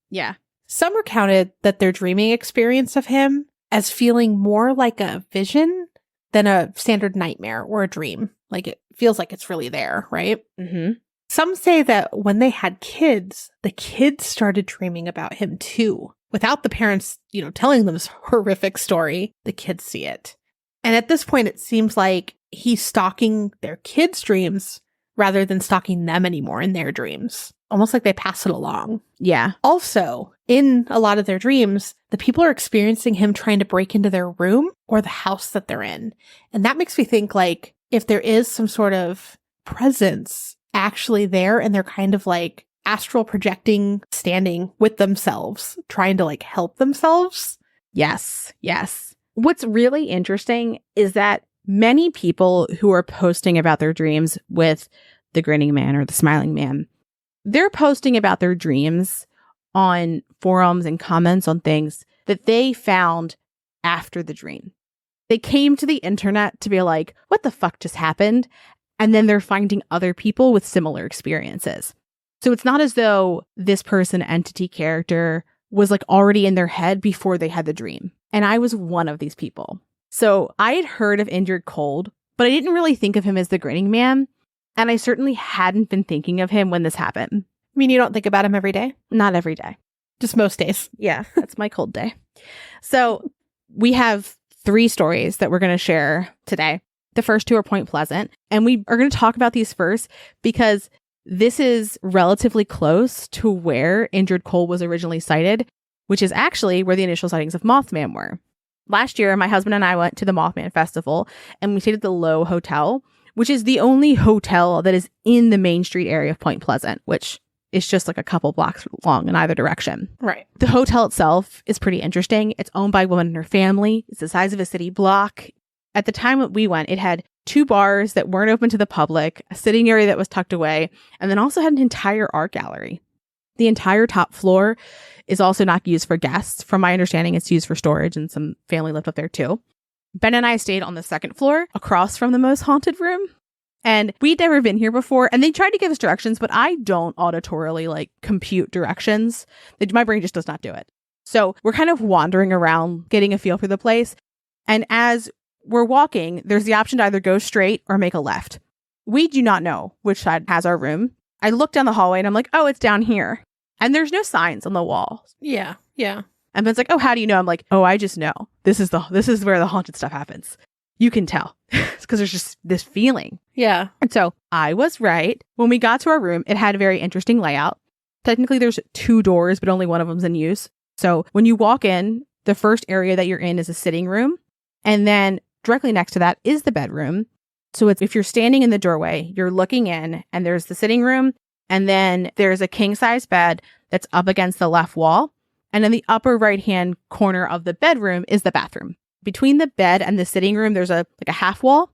Yeah.
Some recounted that their dreaming experience of him as feeling more like a vision than a standard nightmare or a dream. Like it feels like it's really there, right?
Mm-hmm.
Some say that when they had kids, the kids started dreaming about him too. Without the parents, telling them this horrific story, the kids see it. And at this point, it seems like he's stalking their kids' dreams rather than stalking them anymore in their dreams. Almost like they pass it along.
Yeah.
Also, in a lot of their dreams, the people are experiencing him trying to break into their room or the house that they're in. And that makes me think like if there is some sort of presence actually there and they're kind of like astral projecting, standing with themselves, trying to like help themselves.
Yes. Yes. What's really interesting is that many people who are posting about their dreams with the Grinning Man or the Smiling Man, they're posting about their dreams on forums and comments on things that they found after the dream. They came to the internet to be like, what the fuck just happened? And then they're finding other people with similar experiences. So it's not as though this person, entity, character was like already in their head before they had the dream. And I was one of these people. So I had heard of Indrid Cold, but I didn't really think of him as the Grinning Man. And I certainly hadn't been thinking of him when this happened.
I mean, you don't think about him every day?
Not every day.
Just most days.
Yeah, that's my cold day. So we have 3 stories that we're going to share today. The first 2 are Point Pleasant. And we are going to talk about these first because this is relatively close to where Indrid Cold was originally sighted, which is actually where the initial sightings of Mothman were. Last year, my husband and I went to the Mothman Festival and we stayed at the Low Hotel, which is the only hotel that is in the Main Street area of Point Pleasant, which is just like a couple blocks long in either direction.
Right.
The hotel itself is pretty interesting. It's owned by a woman and her family. It's the size of a city block. At the time that we went, it had 2 bars that weren't open to the public, a sitting area that was tucked away, and then also had an entire art gallery. The entire top floor is also not used for guests. From my understanding, it's used for storage, and some family lived up there too. Ben and I stayed on the 2nd floor across from the most haunted room. And we'd never been here before. And they tried to give us directions, but I don't auditorily like compute directions. My brain just does not do it. So we're kind of wandering around, getting a feel for the place. And as we're walking, there's the option to either go straight or make a left. We do not know which side has our room. I look down the hallway and I'm like, oh, it's down here. And there's no signs on the walls.
Yeah. Yeah.
And Ben's like, oh, how do you know? I'm like, oh, I just know. This is where the haunted stuff happens. You can tell. It's because there's just this feeling.
Yeah.
And so I was right. When we got to our room, it had a very interesting layout. Technically, there's 2 doors, but only one of them's in use. So when you walk in, the first area that you're in is a sitting room. And then directly next to that is the bedroom. So if you're standing in the doorway, you're looking in and there's the sitting room. And then there's a king size bed that's up against the left wall. And in the upper right hand corner of the bedroom is the bathroom. Between the bed and the sitting room, there's a half wall.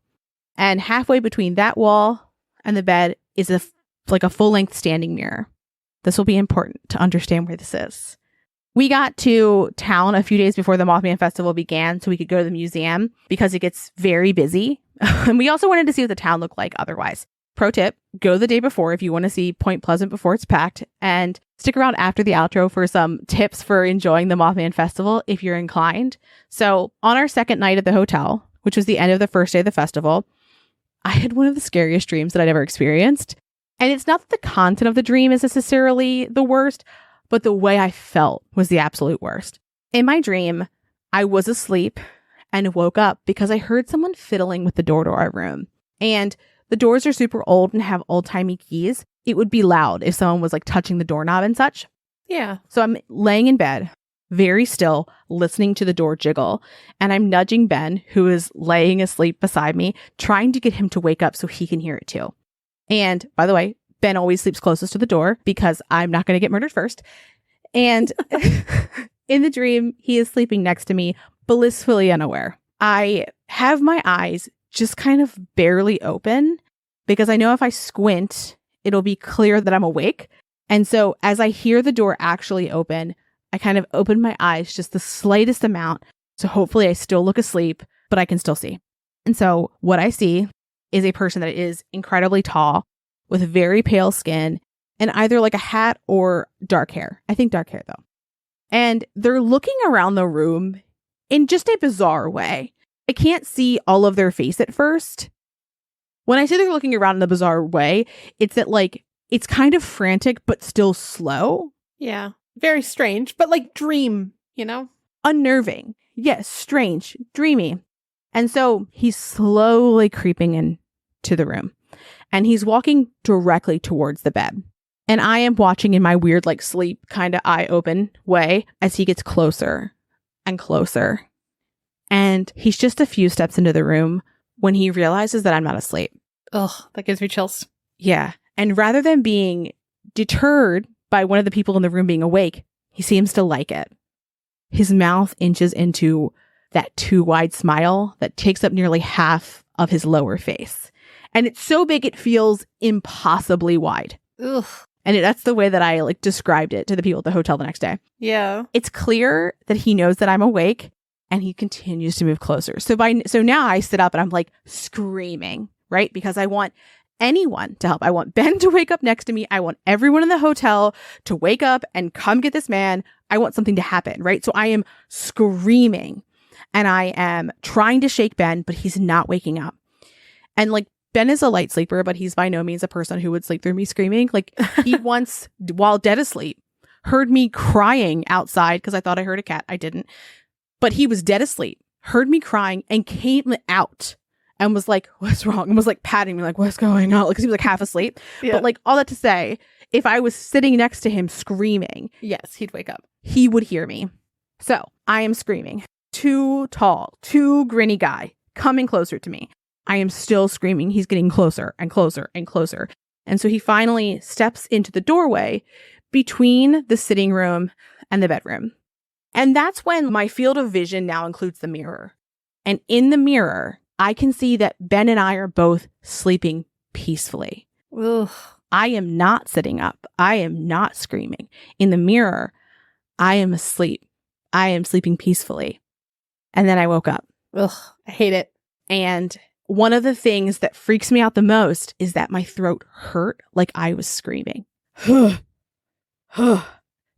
And halfway between that wall and the bed is a full length standing mirror. This will be important to understand where this is. We got to town a few days before the Mothman Festival began so we could go to the museum because it gets very busy. And we also wanted to see what the town looked like otherwise. Pro tip, go the day before if you want to see Point Pleasant before it's packed, and stick around after the outro for some tips for enjoying the Mothman Festival if you're inclined. So on our 2nd night at the hotel, which was the end of the first day of the festival, I had one of the scariest dreams that I'd ever experienced. And it's not that the content of the dream is necessarily the worst, but the way I felt was the absolute worst. In my dream, I was asleep and woke up because I heard someone fiddling with the door to our room. And the doors are super old and have old-timey keys. It would be loud if someone was like touching the doorknob and such.
Yeah.
So I'm laying in bed, very still, listening to the door jiggle. And I'm nudging Ben, who is laying asleep beside me, trying to get him to wake up so he can hear it too. And by the way, Ben always sleeps closest to the door because I'm not going to get murdered first. And in the dream, he is sleeping next to me, blissfully unaware. I have my eyes just kind of barely open because I know if I squint, it'll be clear that I'm awake. And so as I hear the door actually open, I kind of open my eyes just the slightest amount. So hopefully I still look asleep, but I can still see. And so what I see is a person that is incredibly tall with very pale skin and either like a hat or dark hair. I think dark hair though. And they're looking around the room in just a bizarre way. I can't see all of their face at first. When I say they're looking around in a bizarre way, it's that like, it's kind of frantic, but still slow.
Yeah. Very strange, but like dream, you know?
Unnerving. Yes, strange, dreamy. And so he's slowly creeping into the room and he's walking directly towards the bed. And I am watching in my weird, like sleep kind of eye open way as he gets closer and closer. And he's just a few steps into the room when he realizes that I'm not asleep.
Ugh, that gives me chills.
Yeah. And rather than being deterred by one of the people in the room being awake, he seems to like it. His mouth inches into that too wide smile that takes up nearly half of his lower face. And it's so big it feels impossibly wide.
Ugh.
And that's the way that I like described it to the people at the hotel the next day.
Yeah.
It's clear that he knows that I'm awake and he continues to move closer. So now I sit up and I'm like screaming, right? Because I want anyone to help. I want Ben to wake up next to me. I want everyone in the hotel to wake up and come get this man. I want something to happen, right? So I am screaming and I am trying to shake Ben, but he's not waking up. And like Ben is a light sleeper, but he's by no means a person who would sleep through me screaming. Like he once, while dead asleep, heard me crying outside because I thought I heard a cat. I didn't. But he was dead asleep, heard me crying and came out and was like, what's wrong? And was like patting me like, what's going on? Because he was like half asleep. Yeah. But like all that to say, if I was sitting next to him screaming,
yes, he'd wake up.
He would hear me. So I am screaming. Too tall, too grinny guy coming closer to me. I am still screaming. He's getting closer and closer and closer. And so he finally steps into the doorway between the sitting room and the bedroom. And that's when my field of vision now includes the mirror. And in the mirror, I can see that Ben and I are both sleeping peacefully.
Ugh.
I am not sitting up. I am not screaming. In the mirror, I am asleep. I am sleeping peacefully. And then I woke up.
Ugh, I hate it.
And one of the things that freaks me out the most is that my throat hurt like I was screaming.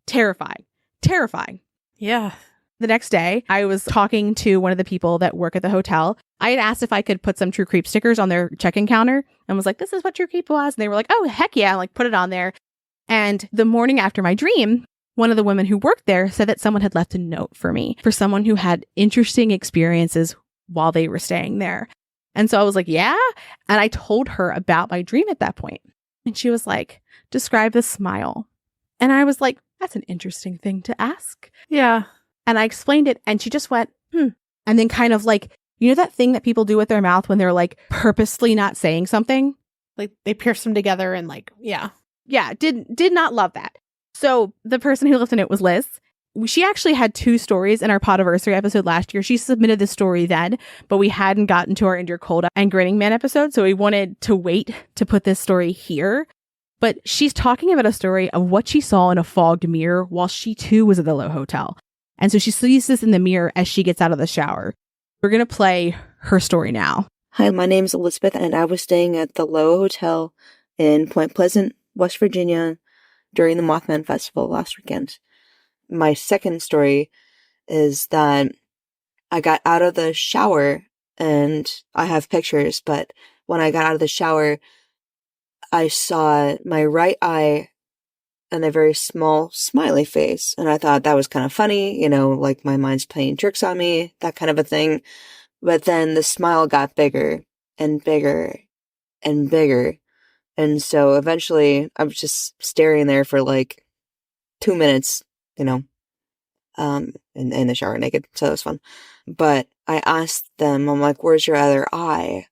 Terrifying. Terrifying.
Yeah.
The next day, I was talking to one of the people that work at the hotel. I had asked if I could put some True Creep stickers on their check-in counter and was like, this is what True Creep was. And they were like, oh, heck yeah. And like put it on there. And the morning after my dream, one of the women who worked there said that someone had left a note for me for someone who had interesting experiences while they were staying there. And so I was like, yeah. And I told her about my dream at that point. And she was like, describe the smile. And I was like, that's an interesting thing to ask.
Yeah.
And I explained it and she just went, And then kind of like, you know that thing that people do with their mouth when they're like purposely not saying something?
Like they pierce them together and like, yeah.
Yeah, did not love that. So the person who left a note was Liz. She actually had 2 stories in our Podiversary episode last year. She submitted this story then, but we hadn't gotten to our Indrid Cold and Grinning Man episode. So we wanted to wait to put this story here. But she's talking about a story of what she saw in a fogged mirror while she too was at the Low Hotel. And so she sees this in the mirror as she gets out of the shower. We're going to play her story now.
Hi, my name's Elizabeth, and I was staying at the Low Hotel in Point Pleasant, West Virginia, during the Mothman Festival last weekend. My second story is that I got out of the shower, and I have pictures, but when I got out of the shower, I saw my right eye and a very small smiley face. And I thought that was kind of funny, you know, like my mind's playing tricks on me, that kind of a thing. But then the smile got bigger and bigger and bigger. And so eventually I was just staring there for like 2 minutes, you know, in the shower naked. So that was fun. But I asked them, I'm like, where's your other eye?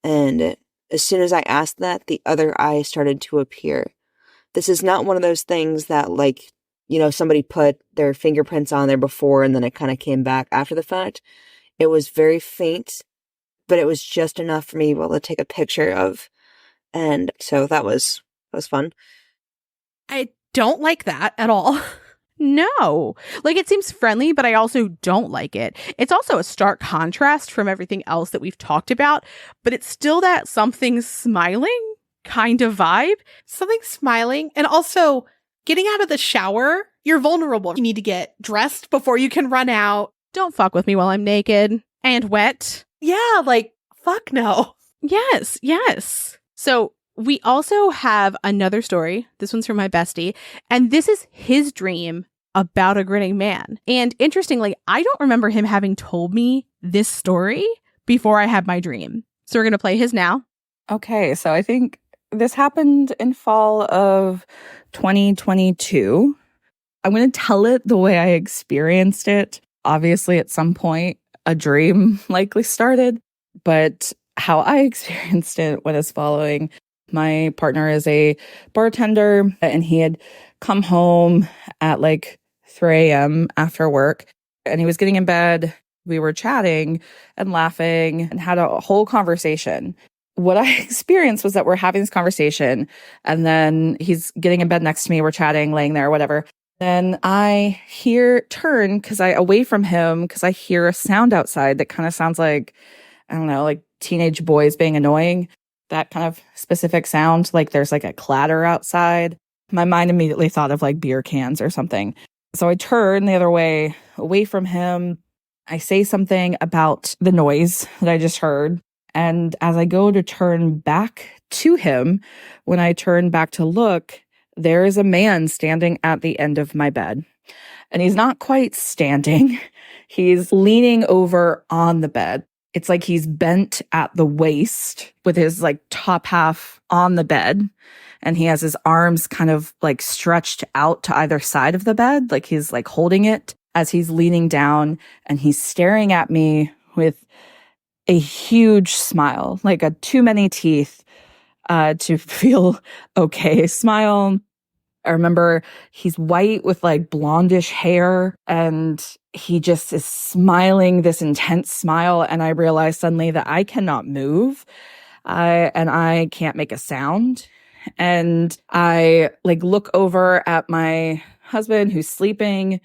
And as soon as I asked that, the other eye started to appear. This is not one of those things that, like, you know, somebody put their fingerprints on there before and then it kind of came back after the fact. It was very faint, but it was just enough for me to be able to take a picture of. And so that was fun.
I don't like that at all.
No. Like, it seems friendly, but I also don't like it. It's also a stark contrast from everything else that we've talked about, but it's still that something smiling kind of vibe.
Something smiling. And also, getting out of the shower, you're vulnerable. You need to get dressed before you can run out.
Don't fuck with me while I'm naked and wet.
Yeah, like, fuck no.
Yes, yes. So we also have another story. This one's from my bestie. And this is his dream about a grinning man. And interestingly, I don't remember him having told me this story before I had my dream. So we're going to play his now.
Okay, so I think this happened in fall of 2022. I'm going to tell it the way I experienced it. Obviously, at some point, a dream likely started, but how I experienced it was as following. My partner is a bartender, and he had come home at like 3 a.m. after work, and he was getting in bed. We were chatting and laughing and had a whole conversation. What I experienced was that we're having this conversation, and then he's getting in bed next to me. We're chatting, laying there, whatever. Then I turn away from him because I hear a sound outside that kind of sounds like, I don't know, like teenage boys being annoying. That kind of specific sound, like there's like a clatter outside. My mind immediately thought of like beer cans or something. So I turn the other way, away from him. I say something about the noise that I just heard. And as I go to turn back to him, when I turn back to look, there is a man standing at the end of my bed. And he's not quite standing. He's leaning over on the bed. It's like he's bent at the waist with his like top half on the bed. And he has his arms kind of like stretched out to either side of the bed. Like he's like holding it as he's leaning down, and he's staring at me with a huge smile, like a too many teeth to feel okay smile. I remember he's white with like blondish hair, and he just is smiling this intense smile. And I realized suddenly that I cannot move and I can't make a sound. And I like look over at my husband who's sleeping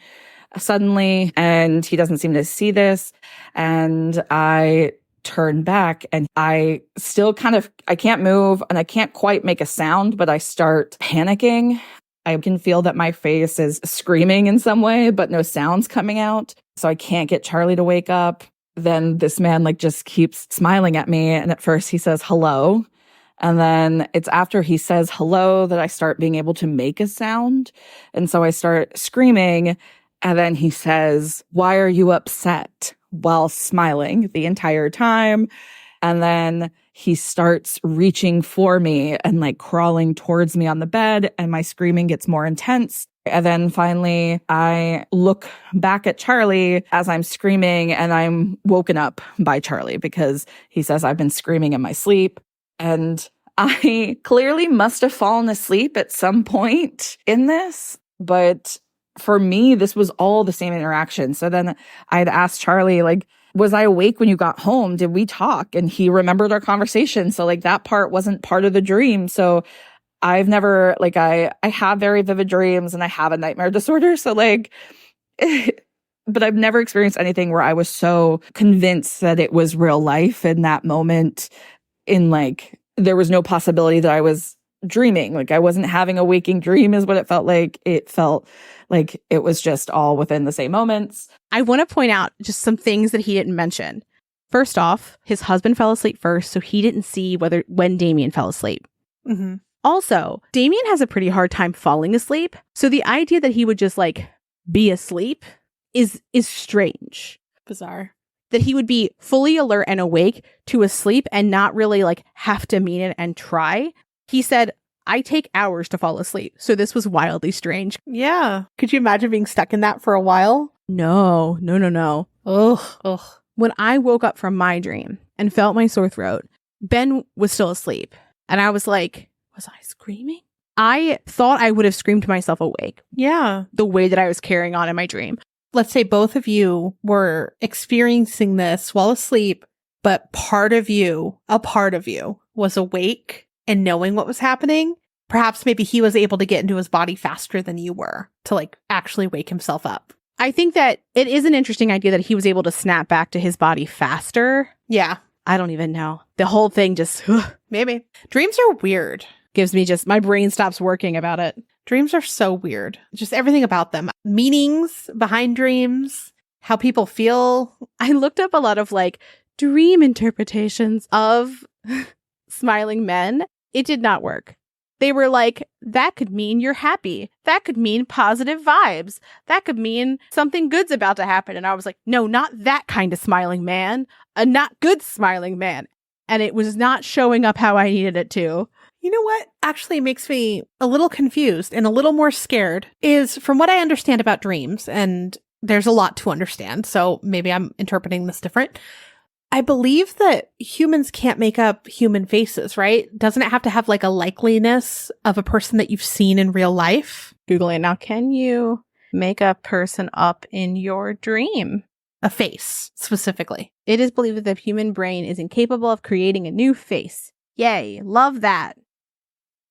suddenly, and he doesn't seem to see this. And I turn back, and I still I can't move and I can't quite make a sound, but I start panicking. I can feel that my face is screaming in some way, but no sound's coming out. So I can't get Charlie to wake up. Then this man like just keeps smiling at me. And at first he says hello. And then it's after he says hello that I start being able to make a sound. And so I start screaming. And then he says, "Why are you upset?" while smiling the entire time. And then he starts reaching for me and like crawling towards me on the bed, and my screaming gets more intense. And then finally I look back at Charlie as I'm screaming, and I'm woken up by Charlie because he says I've been screaming in my sleep. And I clearly must have fallen asleep at some point in this, but for me, this was all the same interaction. So then I'd asked Charlie, like, was I awake when you got home? Did we talk? And he remembered our conversation. So like that part wasn't part of the dream. So I've never, like, I have very vivid dreams and I have a nightmare disorder. So like, but I've never experienced anything where I was so convinced that it was real life in that moment, in like, there was no possibility that I was dreaming. Like I wasn't having a waking dream is what it felt like. It felt like it was just all within the same moments.
I want to point out just some things that he didn't mention. First off, his husband fell asleep first, so he didn't see when Damien fell asleep.
Mm-hmm.
Also, Damien has a pretty hard time falling asleep, so the idea that he would just like be asleep is strange.
Bizarre.
That he would be fully alert and awake to asleep and not really like have to mean it and try. He said, "I take hours to fall asleep." So this was wildly strange.
Yeah. Could you imagine being stuck in that for a while?
No.
Ugh.
When I woke up from my dream and felt my sore throat, Ben was still asleep. And I was like, was I screaming? I thought I would have screamed myself awake
Yeah.
the way that I was carrying on in my dream.
Let's say both of you were experiencing this while asleep, but a part of you was awake and knowing what was happening. Perhaps maybe he was able to get into his body faster than you were to like actually wake himself up.
I think that it is an interesting idea that he was able to snap back to his body faster.
Yeah.
I don't even know. The whole thing just
Maybe. Dreams are weird.
gives me just, my brain stops working about it.
Dreams are so weird. Just everything about them. Meanings behind dreams, how people feel.
I looked up a lot of like dream interpretations of smiling men. It did not work. They were like, that could mean you're happy. That could mean positive vibes. That could mean something good's about to happen. And I was like, no, not that kind of smiling man. A not good smiling man. And it was not showing up how I needed it to.
You know what actually makes me a little confused and a little more scared is from what I understand about dreams, and there's a lot to understand, so maybe I'm interpreting this different. I believe that humans can't make up human faces, right? Doesn't it have to have like a likeliness of a person that you've seen in real life?
Googling it now. Can you make a person up in your dream?
A face, specifically.
It is believed that the human brain is incapable of creating a new face. Yay. Love that.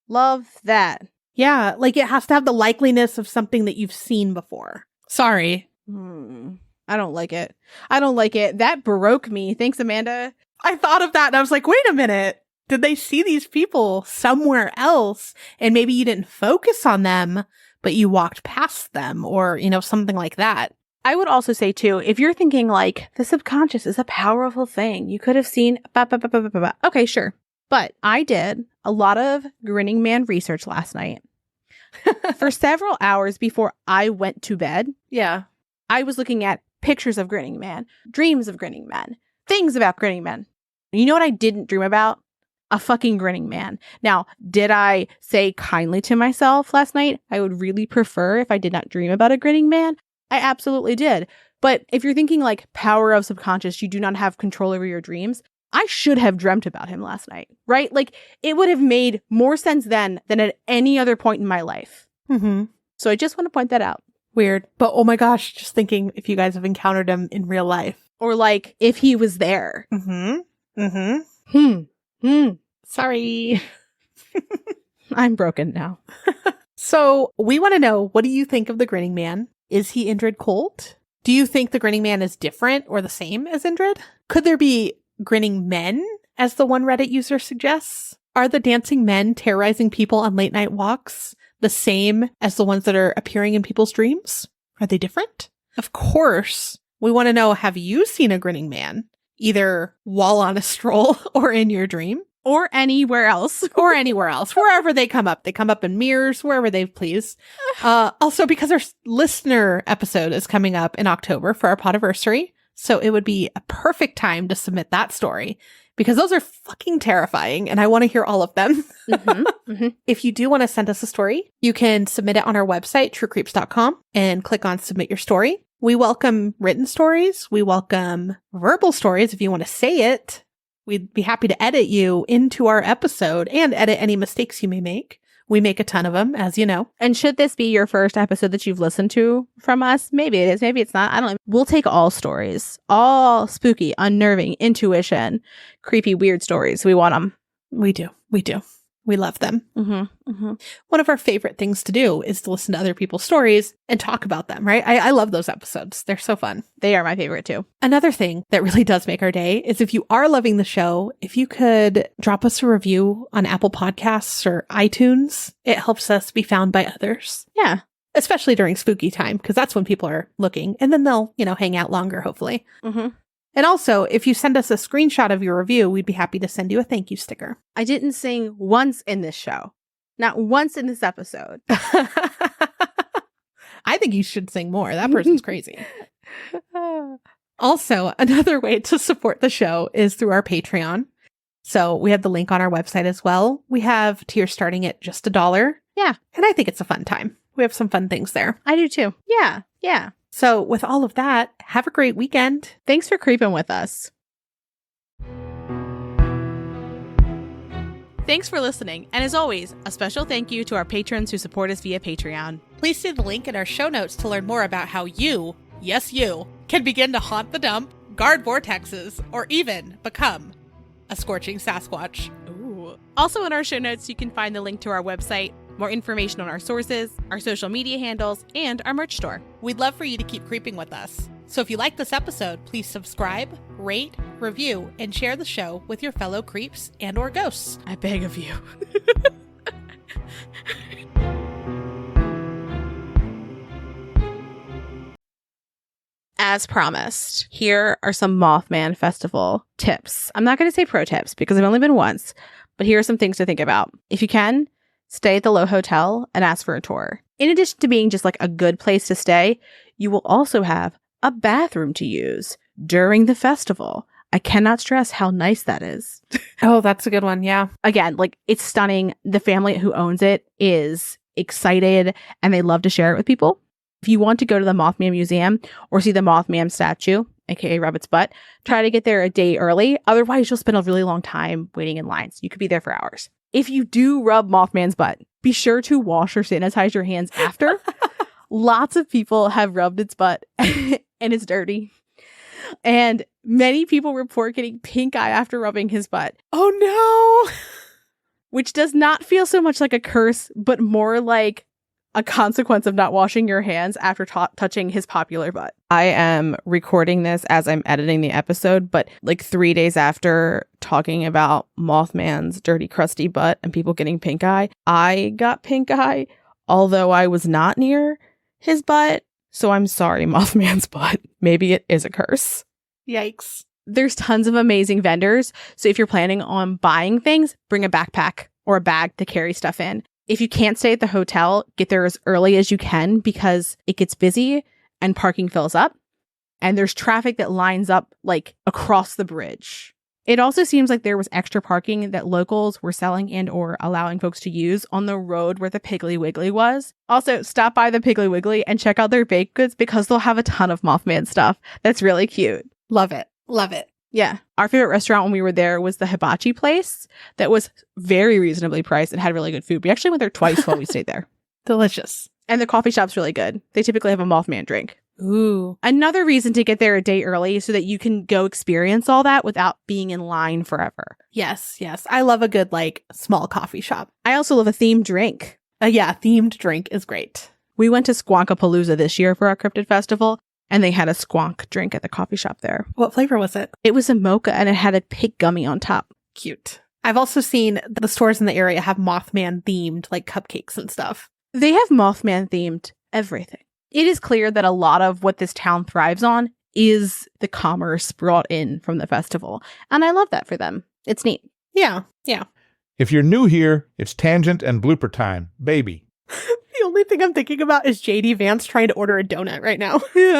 Love that.
Yeah, like it has to have the likeliness of something that you've seen before. Sorry.
I don't like it. I don't like it. That broke me. Thanks, Amanda.
I thought of that and I was like, wait a minute. Did they see these people somewhere else? And maybe you didn't focus on them, but you walked past them or, you know, something like that.
I would also say, too, if you're thinking like the subconscious is a powerful thing, you could have seen, okay, sure. But I did a lot of Grinning Man research last night. For several hours before I went to bed,
Yeah.
I was looking at pictures of Grinning Man, dreams of Grinning Man, things about Grinning Man. You know what I didn't dream about? A fucking Grinning Man. Now, did I say kindly to myself last night? I would really prefer if I did not dream about a Grinning Man. I absolutely did. But if you're thinking like power of subconscious, you do not have control over your dreams. I should have dreamt about him last night, right? Like it would have made more sense then than at any other point in my life.
Mm-hmm.
So I just want to point that out.
Weird. But oh my gosh, just thinking if you guys have encountered him in real life.
Or like if he was there.
Sorry.
I'm broken now.
So we want to know, what do you think of the Grinning Man? Is he Indrid Cold? Do you think the Grinning Man is different or the same as Indrid? Could there be grinning men, as the one Reddit user suggests? Are the dancing men terrorizing people on late night walks the same as the ones that are appearing in people's dreams? Are they different? Of course, we want to know, have you seen a grinning man, either while on a stroll or in your dream?
Or anywhere else.
Or anywhere else, wherever they come up. They come up in mirrors, wherever they please. Also, because our listener episode is coming up in October for our podiversary, so it would be a perfect time to submit that story, because those are fucking terrifying and I want to hear all of them. If you do want to send us a story, you can submit it on our website, truecreeps.com, and click on submit your story. We welcome written stories. We welcome verbal stories if you want to say it. We'd be happy to edit you into our episode and edit any mistakes you may make. We make a ton of them, as you know.
And should this be your first episode that you've listened to from us? Maybe it is, maybe it's not. I don't know. We'll take all stories. All spooky, unnerving, intuition, creepy, weird stories. We want them.
We do. We do. We love them. One of our favorite things to do is to listen to other people's stories and talk about them, right? I love those episodes. They're so fun.
They are my favorite too.
Another thing that really does make our day is if you are loving the show, if you could drop us a review on Apple Podcasts or iTunes, it helps us be found by others.
Yeah.
Especially during spooky time, because that's when people are looking, and then they'll, hang out longer, hopefully. And also, if you send us a screenshot of your review, we'd be happy to send you a thank you sticker.
I didn't sing once in this show. Not once in this episode.
I think you should sing more. That person's crazy. Also, another way to support the show is through our Patreon. So we have the link on our website as well. We have tiers starting at just $1.
Yeah.
And I think it's a fun time. We have some fun things there.
I do too. Yeah. Yeah.
So with all of that, have a great weekend.
Thanks for creeping with us. Thanks for listening, and as always, a special thank you to our patrons who support us via Patreon.
Please see the link in our show notes to learn more about how you, yes you, can begin to haunt the dump, guard vortexes, or even become a scorching Sasquatch.
Ooh. Also in our show notes, you can find the link to our website, more information on our sources, our social media handles, and our merch store.
We'd love for you to keep creeping with us. So if you like this episode, please subscribe, rate, review, and share the show with your fellow creeps and or ghosts.
I beg of you. As promised, here are some Mothman Festival tips. I'm not going to say pro tips because I've only been once, but here are some things to think about. If you can, stay at the Low Hotel and ask for a tour. In addition to being just like a good place to stay, you will also have a bathroom to use during the festival. I cannot stress how nice that is.
Oh, that's a good one. Yeah.
Again, like it's stunning. The family who owns it is excited and they love to share it with people. If you want to go to the Mothman Museum or see the Mothman statue, aka Rabbit's Butt, try to get there a day early. Otherwise, you'll spend a really long time waiting in lines. You could be there for hours. If you do rub Mothman's butt, be sure to wash or sanitize your hands after. Lots of people have rubbed its butt and it's dirty. And many people report getting pink eye after rubbing his butt.
Oh no!
Which does not feel so much like a curse, but more like a consequence of not washing your hands after touching his popular butt. I am recording this as I'm editing the episode, but like 3 days after talking about Mothman's dirty, crusty butt and people getting pink eye, I got pink eye, although I was not near his butt. So I'm sorry, Mothman's butt. Maybe it is a curse.
Yikes.
There's tons of amazing vendors. So if you're planning on buying things, bring a backpack or a bag to carry stuff in. If you can't stay at the hotel, get there as early as you can because it gets busy and parking fills up. And there's traffic that lines up like across the bridge. It also seems like there was extra parking that locals were selling and or allowing folks to use on the road where the Piggly Wiggly was. Also, stop by the Piggly Wiggly and check out their baked goods because they'll have a ton of Mothman stuff. That's really cute.
Love it. Love it.
Yeah. Our favorite restaurant when we were there was the Hibachi place that was very reasonably priced and had really good food. We actually went there twice while we stayed there.
Delicious.
And the coffee shop's really good. They typically have a Mothman drink.
Ooh.
Another reason to get there a day early so that you can go experience all that without being in line forever.
Yes, yes. I love a good, like, small coffee shop.
I also love a themed drink.
Yeah, themed drink is great.
We went to Squonkapalooza this year for our Cryptid Festival, and they had a squonk drink at the coffee shop there.
What flavor was it?
It was a mocha, and it had a pig gummy on top.
Cute. I've also seen the stores in the area have Mothman themed, like, cupcakes and stuff.
They have Mothman themed everything. It is clear that a lot of what this town thrives on is the commerce brought in from the festival. And I love that for them. It's neat.
Yeah, yeah.
If you're new here, it's tangent and blooper time, baby.
The only thing I'm thinking about is JD Vance trying to order a donut right now.
Why?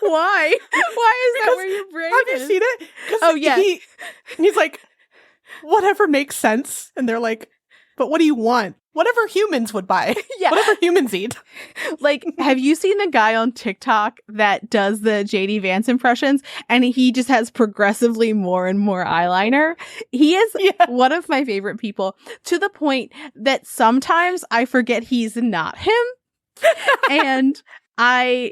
Why is that where your brain
Have
is?
you seen it?
Oh, yeah.
He's like, whatever makes sense. And they're like, but what do you want? Whatever humans would buy.
Yeah.
Whatever humans eat.
Like, have you seen the guy on TikTok that does the JD Vance impressions? And he just has progressively more and more eyeliner. He is one of my favorite people, to the point that sometimes I forget he's not him. And I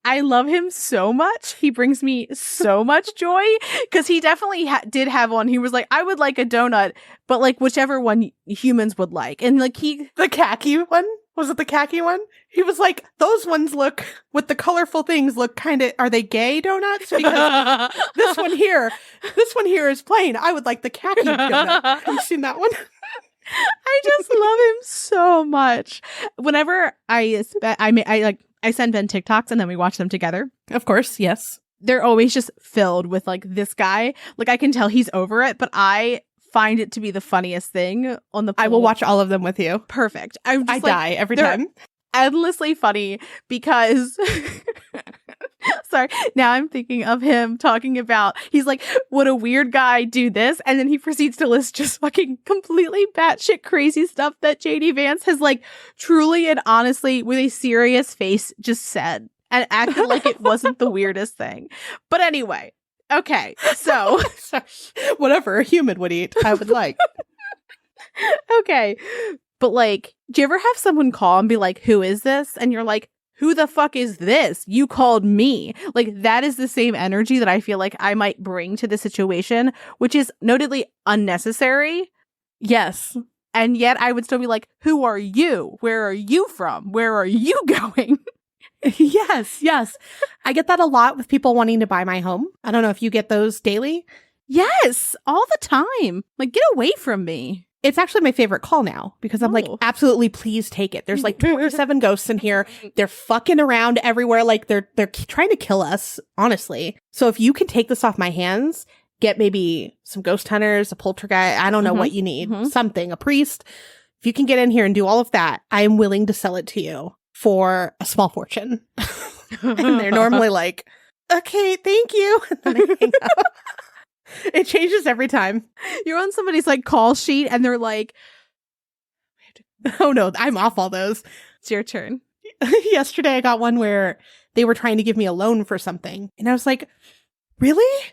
love him so much. He brings me so much joy because he definitely did have one. He was like, I would like a donut, but like whichever one humans would like. And like
the khaki one? Was it the khaki one? He was like, those ones look, with the colorful things, look kind of, are they gay donuts? Because this one here is plain. I would like the khaki donut. Have you seen that one?
I just love him so much. Whenever I send Ben TikToks and then we watch them together.
Of course, yes.
They're always just filled with like this guy. Like I can tell he's over it, but I find it to be the funniest thing on the pool.
I will watch all of them with you.
Perfect. I
die every time.
Endlessly funny because sorry, now I'm thinking of him talking about, he's like, would a weird guy do this? And then he proceeds to list just fucking completely batshit crazy stuff that JD Vance has like truly and honestly with a serious face just said and acted like it wasn't the weirdest thing. But anyway, Okay, so
Whatever a human would eat, I would like.
okay. But like, do you ever have someone call and be like, who is this? And you're like, who the fuck is this? You called me. Like, that is the same energy that I feel like I might bring to the situation, which is notedly unnecessary.
Yes.
And yet I would still be like, who are you? Where are you from? Where are you going?
Yes. I get that a lot with people wanting to buy my home. I don't know if you get those daily.
Yes, all the time. Like, get away from me.
It's actually my favorite call now because I'm like, absolutely, please take it. There's like 27 ghosts in here. They're fucking around everywhere. Like they're trying to kill us, honestly. So if you can take this off my hands, get maybe some ghost hunters, a poltergeist, I don't know what you need, something, a priest. If you can get in here and do all of that, I am willing to sell it to you for a small fortune. And they're normally like, okay, thank you. And then they hang up. It changes every time.
You're on somebody's like call sheet and they're like,
oh no, I'm off all those.
it's your turn.
Yesterday I got one where they were trying to give me a loan for something. And I was like, really?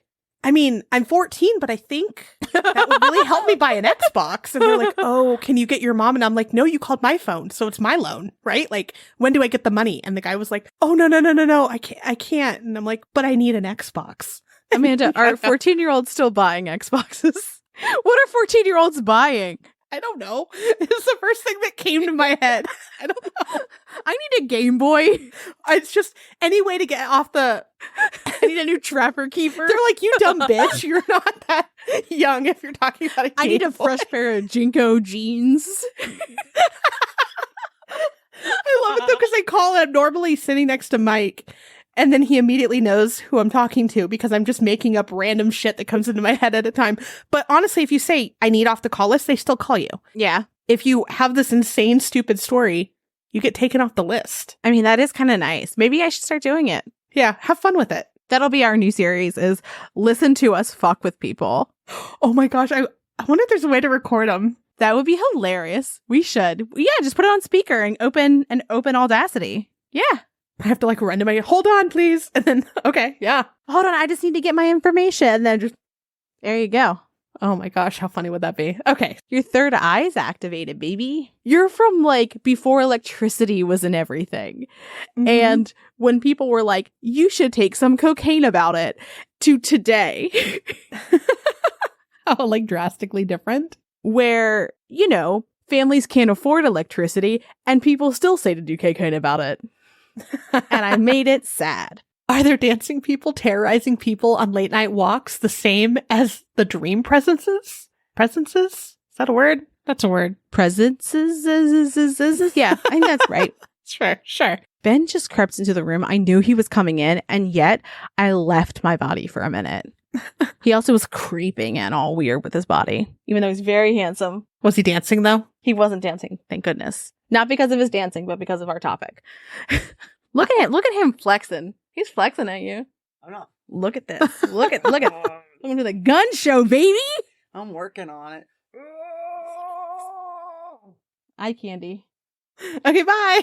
I mean, I'm 14, but I think that would really help me buy an Xbox. And they're like, oh, can you get your mom? And I'm like, no, you called my phone. So it's my loan, right? Like, when do I get the money? And the guy was like, oh, no. I can't. And I'm like, but I need an Xbox.
Amanda, are 14-year-olds still buying Xboxes? What are 14-year-olds buying?
I don't know. It's the first thing that came to my head. I don't know.
I need a Game Boy.
It's just any way to get off the...
I need a new Trapper Keeper.
They're like, you dumb bitch. You're not that young if you're talking about a Game
I need a
Boy.
fresh pair of Jinko jeans.
I love it though because I call him normally sitting next to Mike. And then he immediately knows who I'm talking to because I'm just making up random shit that comes into my head at a time. But honestly, if you say, I need off the call list, they still call you.
Yeah.
If you have this insane, stupid story, you get taken off the list.
I mean, that is kind of nice. Maybe I should start doing it.
Yeah, have fun with it.
That'll be our new series is listen to us fuck with people.
Oh my gosh, I wonder if there's a way to record them.
That would be hilarious. We should. Yeah, just put it on speaker and open Audacity. Yeah.
I have to like run to my, hold on, please. And then, okay, yeah.
Hold on, I just need to get my information. And then just, there you go.
Oh my gosh, how funny would that be? Okay.
Your third eye's activated, baby. You're from like before electricity was in everything.
Mm-hmm.
And when people were like, you should take some cocaine about it, to today.
Oh, like drastically different?
Where, you know, families can't afford electricity and people still say to do cocaine about it. And I made it sad.
Are there dancing people terrorizing people on late night walks the same as the dream presences? Presences? Is that a word? That's a word.
Presences? Yeah, I think that's right.
Sure.
Ben just crept into the room. I knew he was coming in, and yet I left my body for a minute. He also was creeping in all weird with his body, even though he's very handsome.
Was he dancing though?
He wasn't dancing, thank goodness. Not because of his dancing, but because of our topic. Look at him flexing. He's flexing at you.
I'm not.
Look at this. Look at Welcome to the gun show, baby.
I'm working on it.
Eye candy.
Okay, bye.